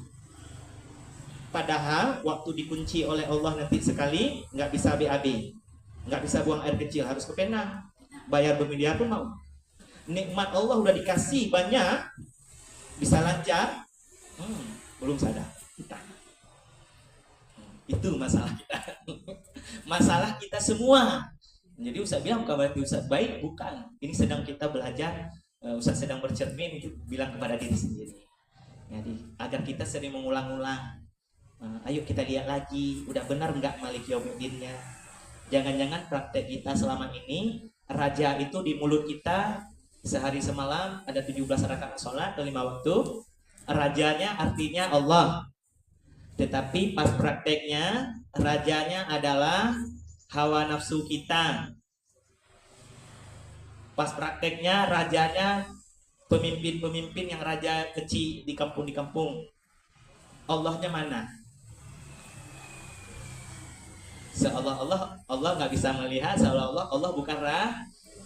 Padahal waktu dikunci oleh Allah nanti sekali nggak bisa BAB, nggak bisa buang air kecil, harus ke Penang. Bayar bermiliar pun mau. Nikmat Allah udah dikasih banyak, bisa lancar, belum sadar kita. Itu masalah kita. Masalah kita semua. Jadi Ustaz bilang bukan berarti Ustaz baik, bukan. Ini sedang kita belajar, Ustaz sedang bercermin, itu bilang kepada diri sendiri. Jadi agar kita sering mengulang-ulang. Ayo kita lihat lagi, udah benar nggak Malik Yaumiddinnya? Jangan-jangan praktek kita selama ini, raja itu di mulut kita sehari semalam ada 17 rakaat sholat atau 5 waktu. Rajanya artinya Allah. Tetapi pas prakteknya rajanya adalah hawa nafsu kita. Pas prakteknya rajanya pemimpin-pemimpin yang raja kecil di kampung. Allahnya mana? Seolah-olah Allah nggak bisa melihat, seolah-olah Allah bukan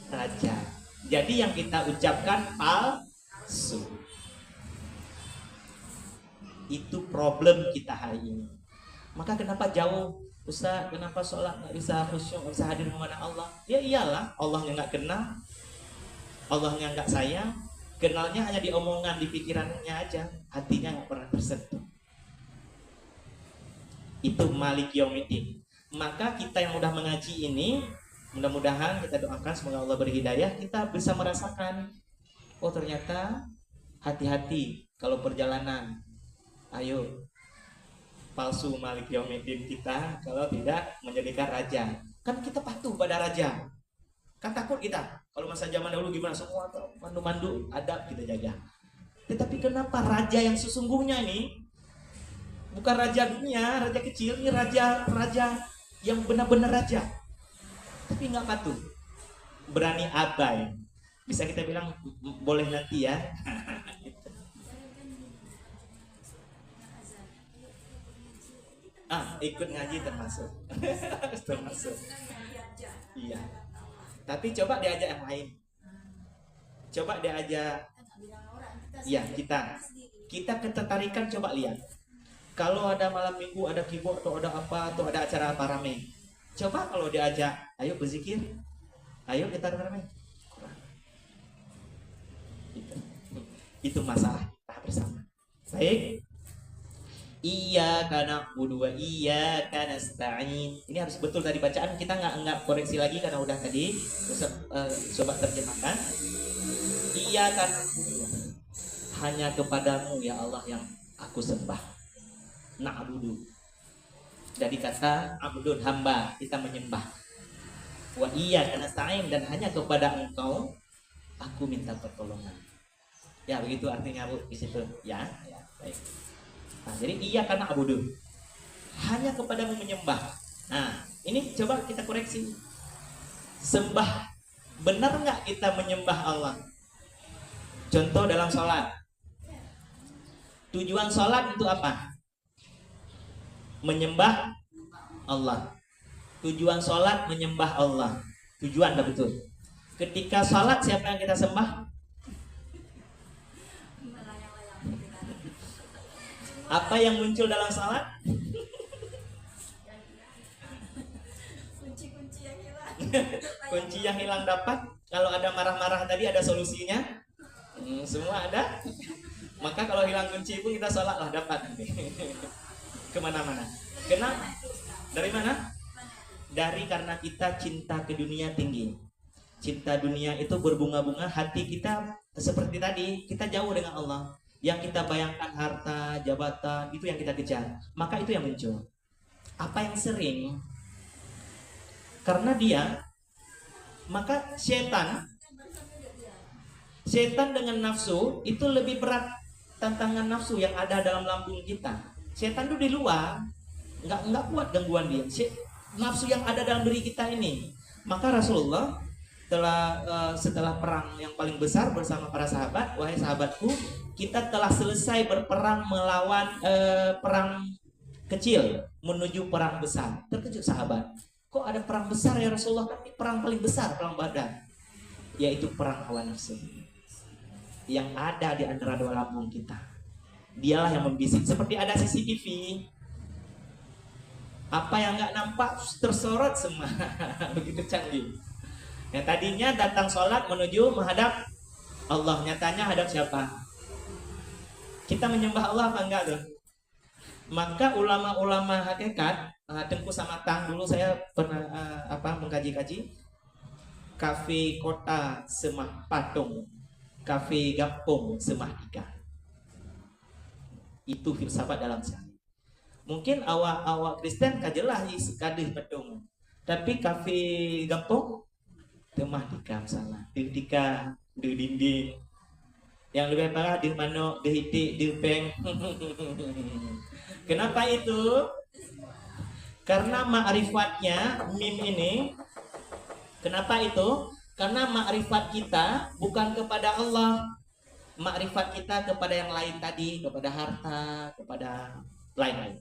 raja. Jadi yang kita ucapkan palsu. Itu problem kita hari ini. Maka kenapa jauh? Ustaz, kenapa sholat nggak bisa khusyuk, nggak bisa hadir kepada Allah? Ya iyalah, Allahnya nggak kenal, Allahnya nggak sayang, kenalnya hanya di omongan, di pikirannya aja, hatinya nggak pernah tersentuh. Itu Malik Yaumiddin. Maka kita yang udah mengaji ini, mudah-mudahan kita doakan semoga Allah beri hidayah, kita bisa merasakan, oh ternyata hati-hati kalau perjalanan. Ayo palsu Malik Yaumiddin kita kalau tidak menjadikan raja. Kan kita patuh pada raja. Kan takut kita. Kalau masa zaman dahulu gimana, semua mandu-mandu adab kita jaga. Tetapi kenapa raja yang sesungguhnya ini bukan raja dunia, raja kecil, ini raja yang benar-benar raja. Tapi nggak patuh, berani abai. Bisa kita bilang boleh nanti ya. Ikut ngaji termasuk. Termasuk. Iya. Tapi coba diajak yang lain. Coba diajak. Iya, kita ketertarikan, coba lihat. Kalau ada malam minggu, ada keyboard atau ada apa, atau ada acara apa rame. Coba kalau diajak, ayo berzikir. Ayo kita rame. Kurang. Itu masalah kita bersama. Baik. Iyyaka na'budu wa iyyaka nasta'in. Ini harus betul tadi bacaan, kita nggak koreksi lagi karena udah tadi. Coba terjemahkan. Iyyaka na'budu, hanya kepadamu ya Allah yang aku sembah. Na'budu dari kata abdun, hamba, kita menyembah. Wa iyyaka nasta'in, dan hanya kepada engkau aku minta pertolongan. Ya begitu artinya Bu di situ ya. Baik. Nah, jadi iya karena abudu, hanya kepadamu menyembah. Nah, ini coba kita koreksi. Sembah, benar nggak kita menyembah Allah? Contoh dalam sholat. Tujuan sholat itu apa? Menyembah Allah. Tujuan sholat menyembah Allah. Tujuan dah betul. Ketika sholat siapa yang kita sembah? Apa yang muncul dalam salat? Kunci-kunci yang hilang. Kunci yang hilang dapat. Kalau ada marah-marah tadi ada solusinya. Semua ada. Maka kalau hilang kunci pun kita salat lah dapat. Kemana-mana. Kenapa? Dari mana? Dari karena kita cinta ke dunia tinggi. Cinta dunia itu berbunga-bunga. Hati kita seperti tadi, kita jauh dengan Allah. Yang kita bayangkan harta, jabatan, itu yang kita kejar. Maka itu yang muncul. Apa yang sering? Karena dia, maka setan dengan nafsu itu lebih berat tantangan nafsu yang ada dalam lambung kita. Setan itu di luar, nggak kuat gangguan dia. Nafsu yang ada dalam diri kita ini. Maka Rasulullah setelah perang yang paling besar bersama para sahabat, wahai sahabatku, kita telah selesai berperang melawan perang kecil menuju perang besar. Terkejut sahabat, kok ada perang besar ya Rasulullah? Kan ini perang paling besar, perang Badar, yaitu perang hawa nafsu yang ada di antara dua lambung kita. Dialah yang membisik, seperti ada CCTV. Apa yang nggak nampak tersorot semua. Begitu canggih. Yang tadinya datang sholat menuju menghadap Allah, nyatanya hadap siapa? Kita menyembah Allah apa enggak tuh? Maka ulama-ulama hakikat, Tengku Samatang dulu saya pernah mengkaji-kaji. Kafe kota Semah Patung, kafe Gampung Semah Ika. Itu filsafat dalam sekali. Mungkin awak Kristen kajelah kadih Patung, tapi kafe Gampung temah dikam salah, dika di dinding. Yang lebih parah di mano, di hitik, di peng. Kenapa itu? Karena ma'rifatnya mim ini. Kenapa itu? Karena ma'rifat kita bukan kepada Allah. Ma'rifat kita kepada yang lain tadi, kepada harta, kepada lain-lain.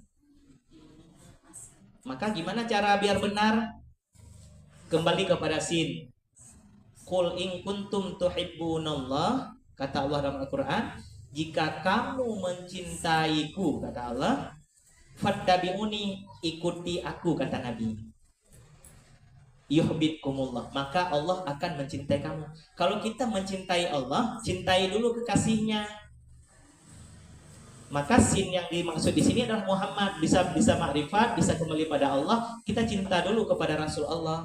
Maka gimana cara biar benar? Kembali kepada sin. Qul in kuntum tuhibbunallah, kata Allah dalam Al-Quran, jika kamu mencintaiku, kata Allah, fattabi'uni, ikuti aku, kata Nabi, yuhibbukumullah, maka Allah akan mencintai kamu. Kalau kita mencintai Allah, cintai dulu kekasihnya. Maka sin yang dimaksud di sini adalah Muhammad. Bisa makrifat, bisa kembali pada Allah. Kita cinta dulu kepada Rasul Allah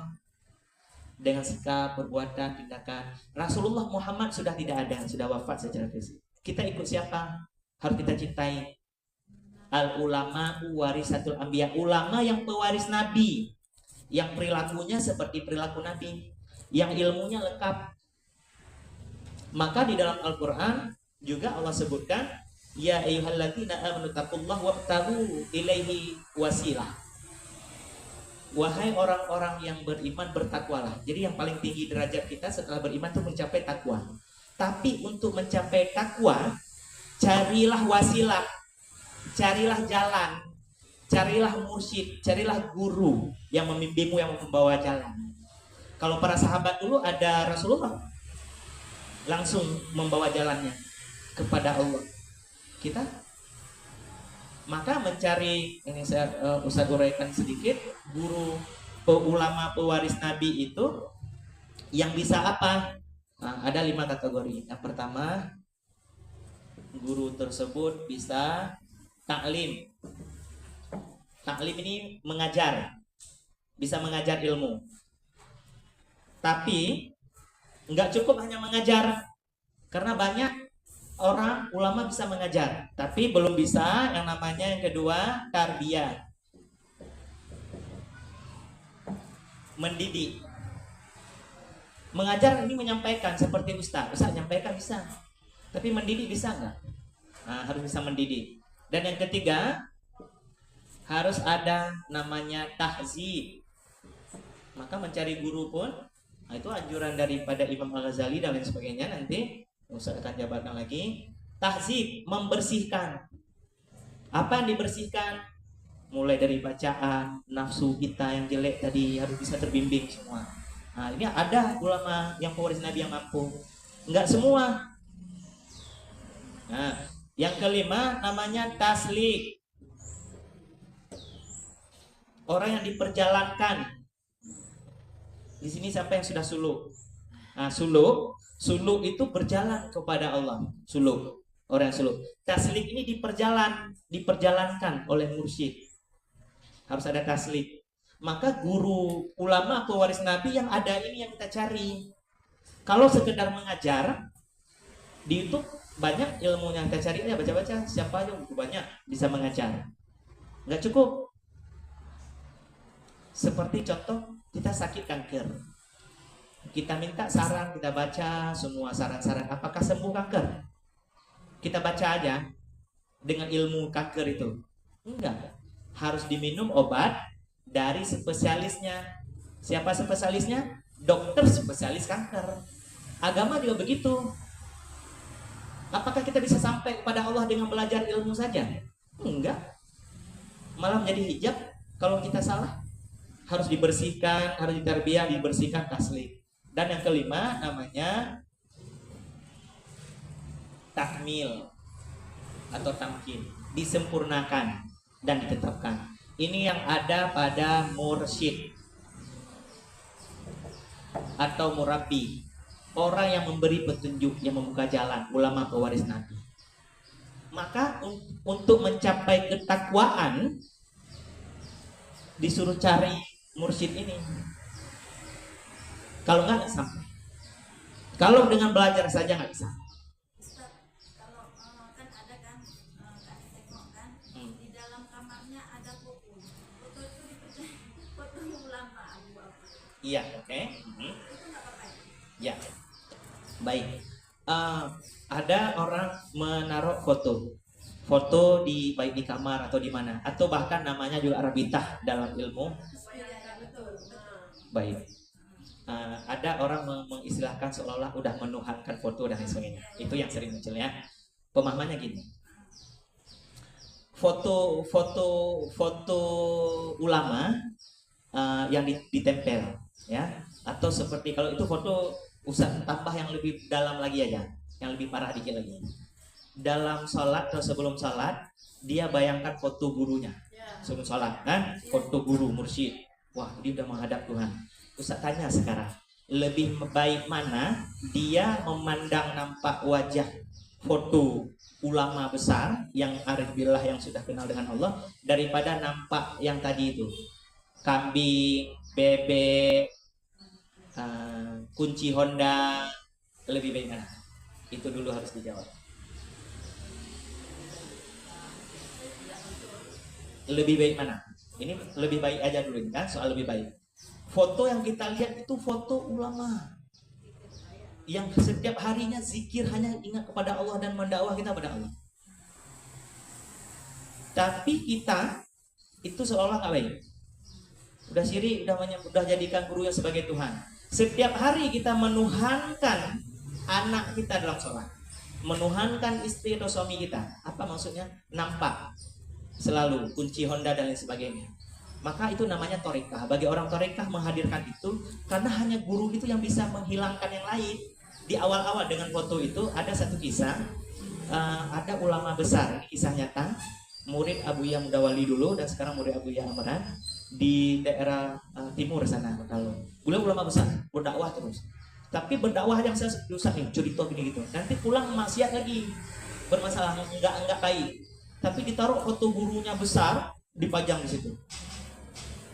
dengan sikap, perbuatan, tindakan. Rasulullah Muhammad sudah tidak ada, sudah wafat secara fisik. Kita ikut siapa? Harus kita cintai. Al ulama warisatul anbiya, ulama yang pewaris nabi, yang perilakunya seperti perilaku nabi, yang ilmunya lengkap. Maka di dalam Al-Qur'an juga Allah sebutkan, ya ayyuhalladzina amanu taqullaha wabtaghu ilaihi wasilah. Wahai orang-orang yang beriman, bertakwalah. Jadi yang paling tinggi derajat kita setelah beriman itu mencapai takwa. Tapi untuk mencapai takwa, carilah wasilah, carilah jalan, carilah mursyid, carilah guru yang membimbingmu, yang membawa jalan. Kalau para sahabat dulu ada Rasulullah, langsung membawa jalannya kepada Allah. Kita maka mencari, ini saya usah uraikan sedikit, guru ulama pewaris nabi itu yang bisa apa? Nah, ada 5 kategori. Yang pertama, guru tersebut bisa taklim. Taklim ini mengajar, bisa mengajar ilmu. Tapi nggak cukup hanya mengajar, karena banyak orang ulama bisa mengajar, tapi belum bisa yang namanya yang kedua tarbiyah, mendidik. Mengajar ini menyampaikan seperti ustaz menyampaikan bisa, tapi mendidik bisa nggak? Nah, harus bisa mendidik. Dan yang ketiga, harus ada namanya tahzib. Maka mencari guru pun, nah itu anjuran daripada Imam Al-Ghazali dan lain sebagainya, nanti Ustaz akan jabarkan lagi. Tahzib, membersihkan. Apa yang dibersihkan? Mulai dari bacaan, nafsu kita yang jelek tadi harus bisa terbimbing semua. Nah, ini ada ulama yang pewaris Nabi yang mampu. Enggak semua. Nah, yang kelima namanya taslik. Orang yang diperjalankan. Di sini siapa yang sudah suluk? Nah, suluk itu berjalan kepada Allah. Suluk, orang yang suluk. Taslik ini diperjalankan oleh mursyid. Harus ada taslik. Maka guru ulama pewaris Nabi yang ada ini yang kita cari. Kalau sekedar mengajar, di YouTube banyak ilmu yang kita cari, ya baca-baca, siapa aja banyak bisa mengajar. Nggak cukup. Seperti contoh, kita sakit kanker. Kita minta saran, kita baca semua saran-saran, apakah sembuh kanker? Kita baca aja dengan ilmu kanker itu. Enggak. Harus diminum obat dari spesialisnya. Siapa spesialisnya? Dokter spesialis kanker. Agama juga begitu. Apakah kita bisa sampai kepada Allah dengan belajar ilmu saja? Enggak. Malah menjadi hijab kalau kita salah. Harus dibersihkan, harus ditarbiyah, dibersihkan, taslik. Dan yang kelima namanya takmil atau tamkin, disempurnakan dan ditetapkan. Ini yang ada pada mursyid atau murabbi, orang yang memberi petunjuk, yang membuka jalan, ulama pewaris Nabi. Maka untuk mencapai ketakwaan disuruh cari mursyid ini. Kalau nggak sampai. Kalau dengan belajar saja nggak bisa. Ustaz, kalau kan ada kan kami tengok kan di dalam kamarnya ada foto. Foto itu dipercaya foto ulama Abu Bakar. Iya, oke. Itu nggak apa-apa ya? Ya, baik. Ada orang menaruh foto di baik di kamar atau di mana, atau bahkan namanya juga arabitah dalam ilmu. Iya, betul. Baik. Ada orang mengistilahkan seolah-olah udah menuhankan foto dan lain sebagainya. Itu yang sering muncul ya. Pemahamannya gini. Foto ulama yang ditempel ya, atau seperti kalau itu foto usah tambah yang lebih dalam lagi aja, yang lebih parah dikit lagi. Dalam sholat atau sebelum sholat dia bayangkan foto gurunya sebelum sholat kan, foto guru mursyid. Wah, dia udah menghadap Tuhan. Ustaz tanya sekarang, lebih baik mana dia memandang nampak wajah foto ulama besar yang arif billah, yang sudah kenal dengan Allah, daripada nampak yang tadi itu kambing, bebek, kunci Honda? Lebih baik mana? Itu dulu harus dijawab. lebih baik mana? Ini lebih baik aja dulu kan, soal lebih baik. Foto yang kita lihat itu foto ulama yang setiap harinya zikir, hanya ingat kepada Allah dan mendakwah kita pada Allah. Tapi kita itu seolah nggak baik. Udah syirik, udah jadikan gurunya sebagai Tuhan. Setiap hari kita menuhankan anak kita dalam sholat, menuhankan istri atau suami kita. Apa maksudnya? Nampak selalu kunci Honda dan lain sebagainya. Maka itu namanya torekah. Bagi orang torekah menghadirkan itu karena hanya guru itu yang bisa menghilangkan yang lain. Di awal-awal dengan foto itu ada satu kisah, ada ulama besar, ini kisah nyata, murid Abu Yah Mudawali dulu dan sekarang murid Abu Yah Amran di daerah timur sana. Kalau beliau ulama besar, berdakwah terus. Tapi berdakwah yang saya susah nih, cerita gini gitu. Nanti pulang maksiat lagi, bermasalah, enggak baik. Tapi ditaruh foto gurunya besar, dipajang di situ.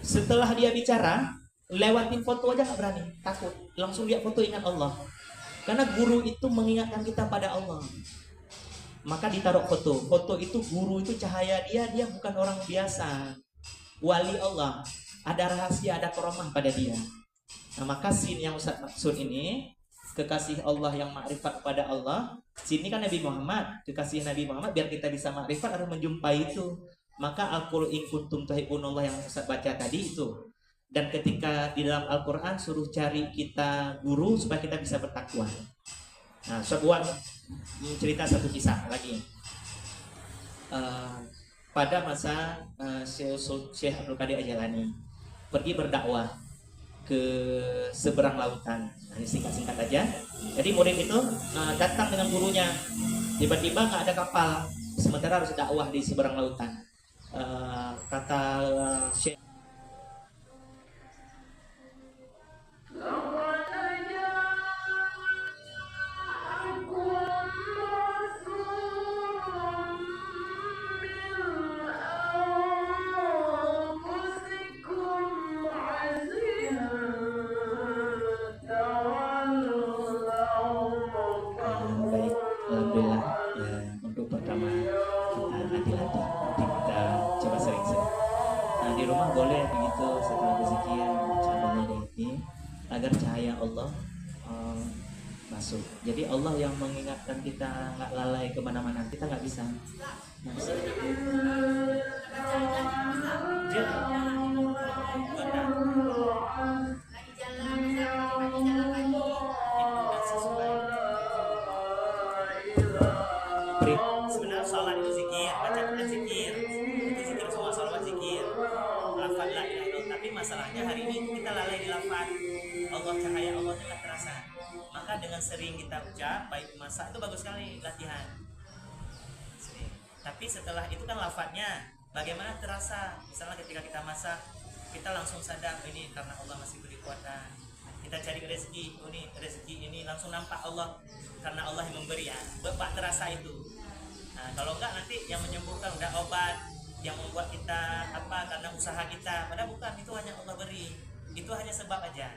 Setelah dia bicara, lewatin foto aja nggak berani, takut. Langsung lihat foto, ingat Allah. Karena guru itu mengingatkan kita pada Allah. Maka ditaruh foto. Foto itu guru itu cahaya dia bukan orang biasa. Wali Allah. Ada rahasia, ada karomah pada dia. Nah, maka sin yang Ustaz maksud ini, kekasih Allah yang makrifat kepada Allah. Sini kan Nabi Muhammad, kekasih Nabi Muhammad, biar kita bisa makrifat harus menjumpai itu. Maka Al-Qul in kuntum tuhibbunallah yang Ustaz baca tadi itu. Dan ketika di dalam Al-Quran suruh cari kita guru supaya kita bisa bertakwa. Nah, sebuah cerita satu kisah lagi. Pada masa Syekh Abdul Qadir Al-Jilani pergi berdakwah ke seberang lautan. Nah, ini singkat-singkat aja. Jadi murid itu datang dengan gurunya. Tiba-tiba nggak ada kapal, sementara harus dakwah di seberang lautan. Kata Syekh, baik, alhamdulillah ya, untuk pertama kita hati-hati, nanti kita coba sering-sering. Nah, di rumah boleh begitu setelah berzikir coba ini agar cahaya Allah masuk. Jadi Allah yang mengingatkan kita nggak lalai kemana-mana, kita nggak bisa. Nggak bisa. Sebenarnya sholat itu zikir, baca Quran zikir, itu zikir semua, sholawat zikir, lafaz la ilaha illallah. Tapi masalahnya hari ini kita lalai di lafaz. Allah, cahaya Allah itu nggak terasa. Maka dengan sering kita ucap, baik masak itu bagus sekali latihan. Sering. Tapi setelah itu kan lafaznya bagaimana terasa. Misalnya ketika kita masak, kita langsung sadar ini karena Allah masih beri kekuatan. Kita cari rezeki, ini rezeki ini langsung nampak Allah karena Allah yang memberi ya. Bapak terasa itu. Nah, kalau enggak nanti yang menyembuhkan udah obat, yang membuat kita apa karena usaha kita, padahal bukan, itu hanya Allah beri. Itu hanya sebab aja.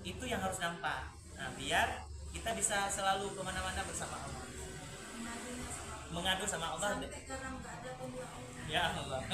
Itu yang harus nampak. Nah, biar kita bisa selalu kemana-mana bersama Allah. Mengadu sama Allah. Ya Allah.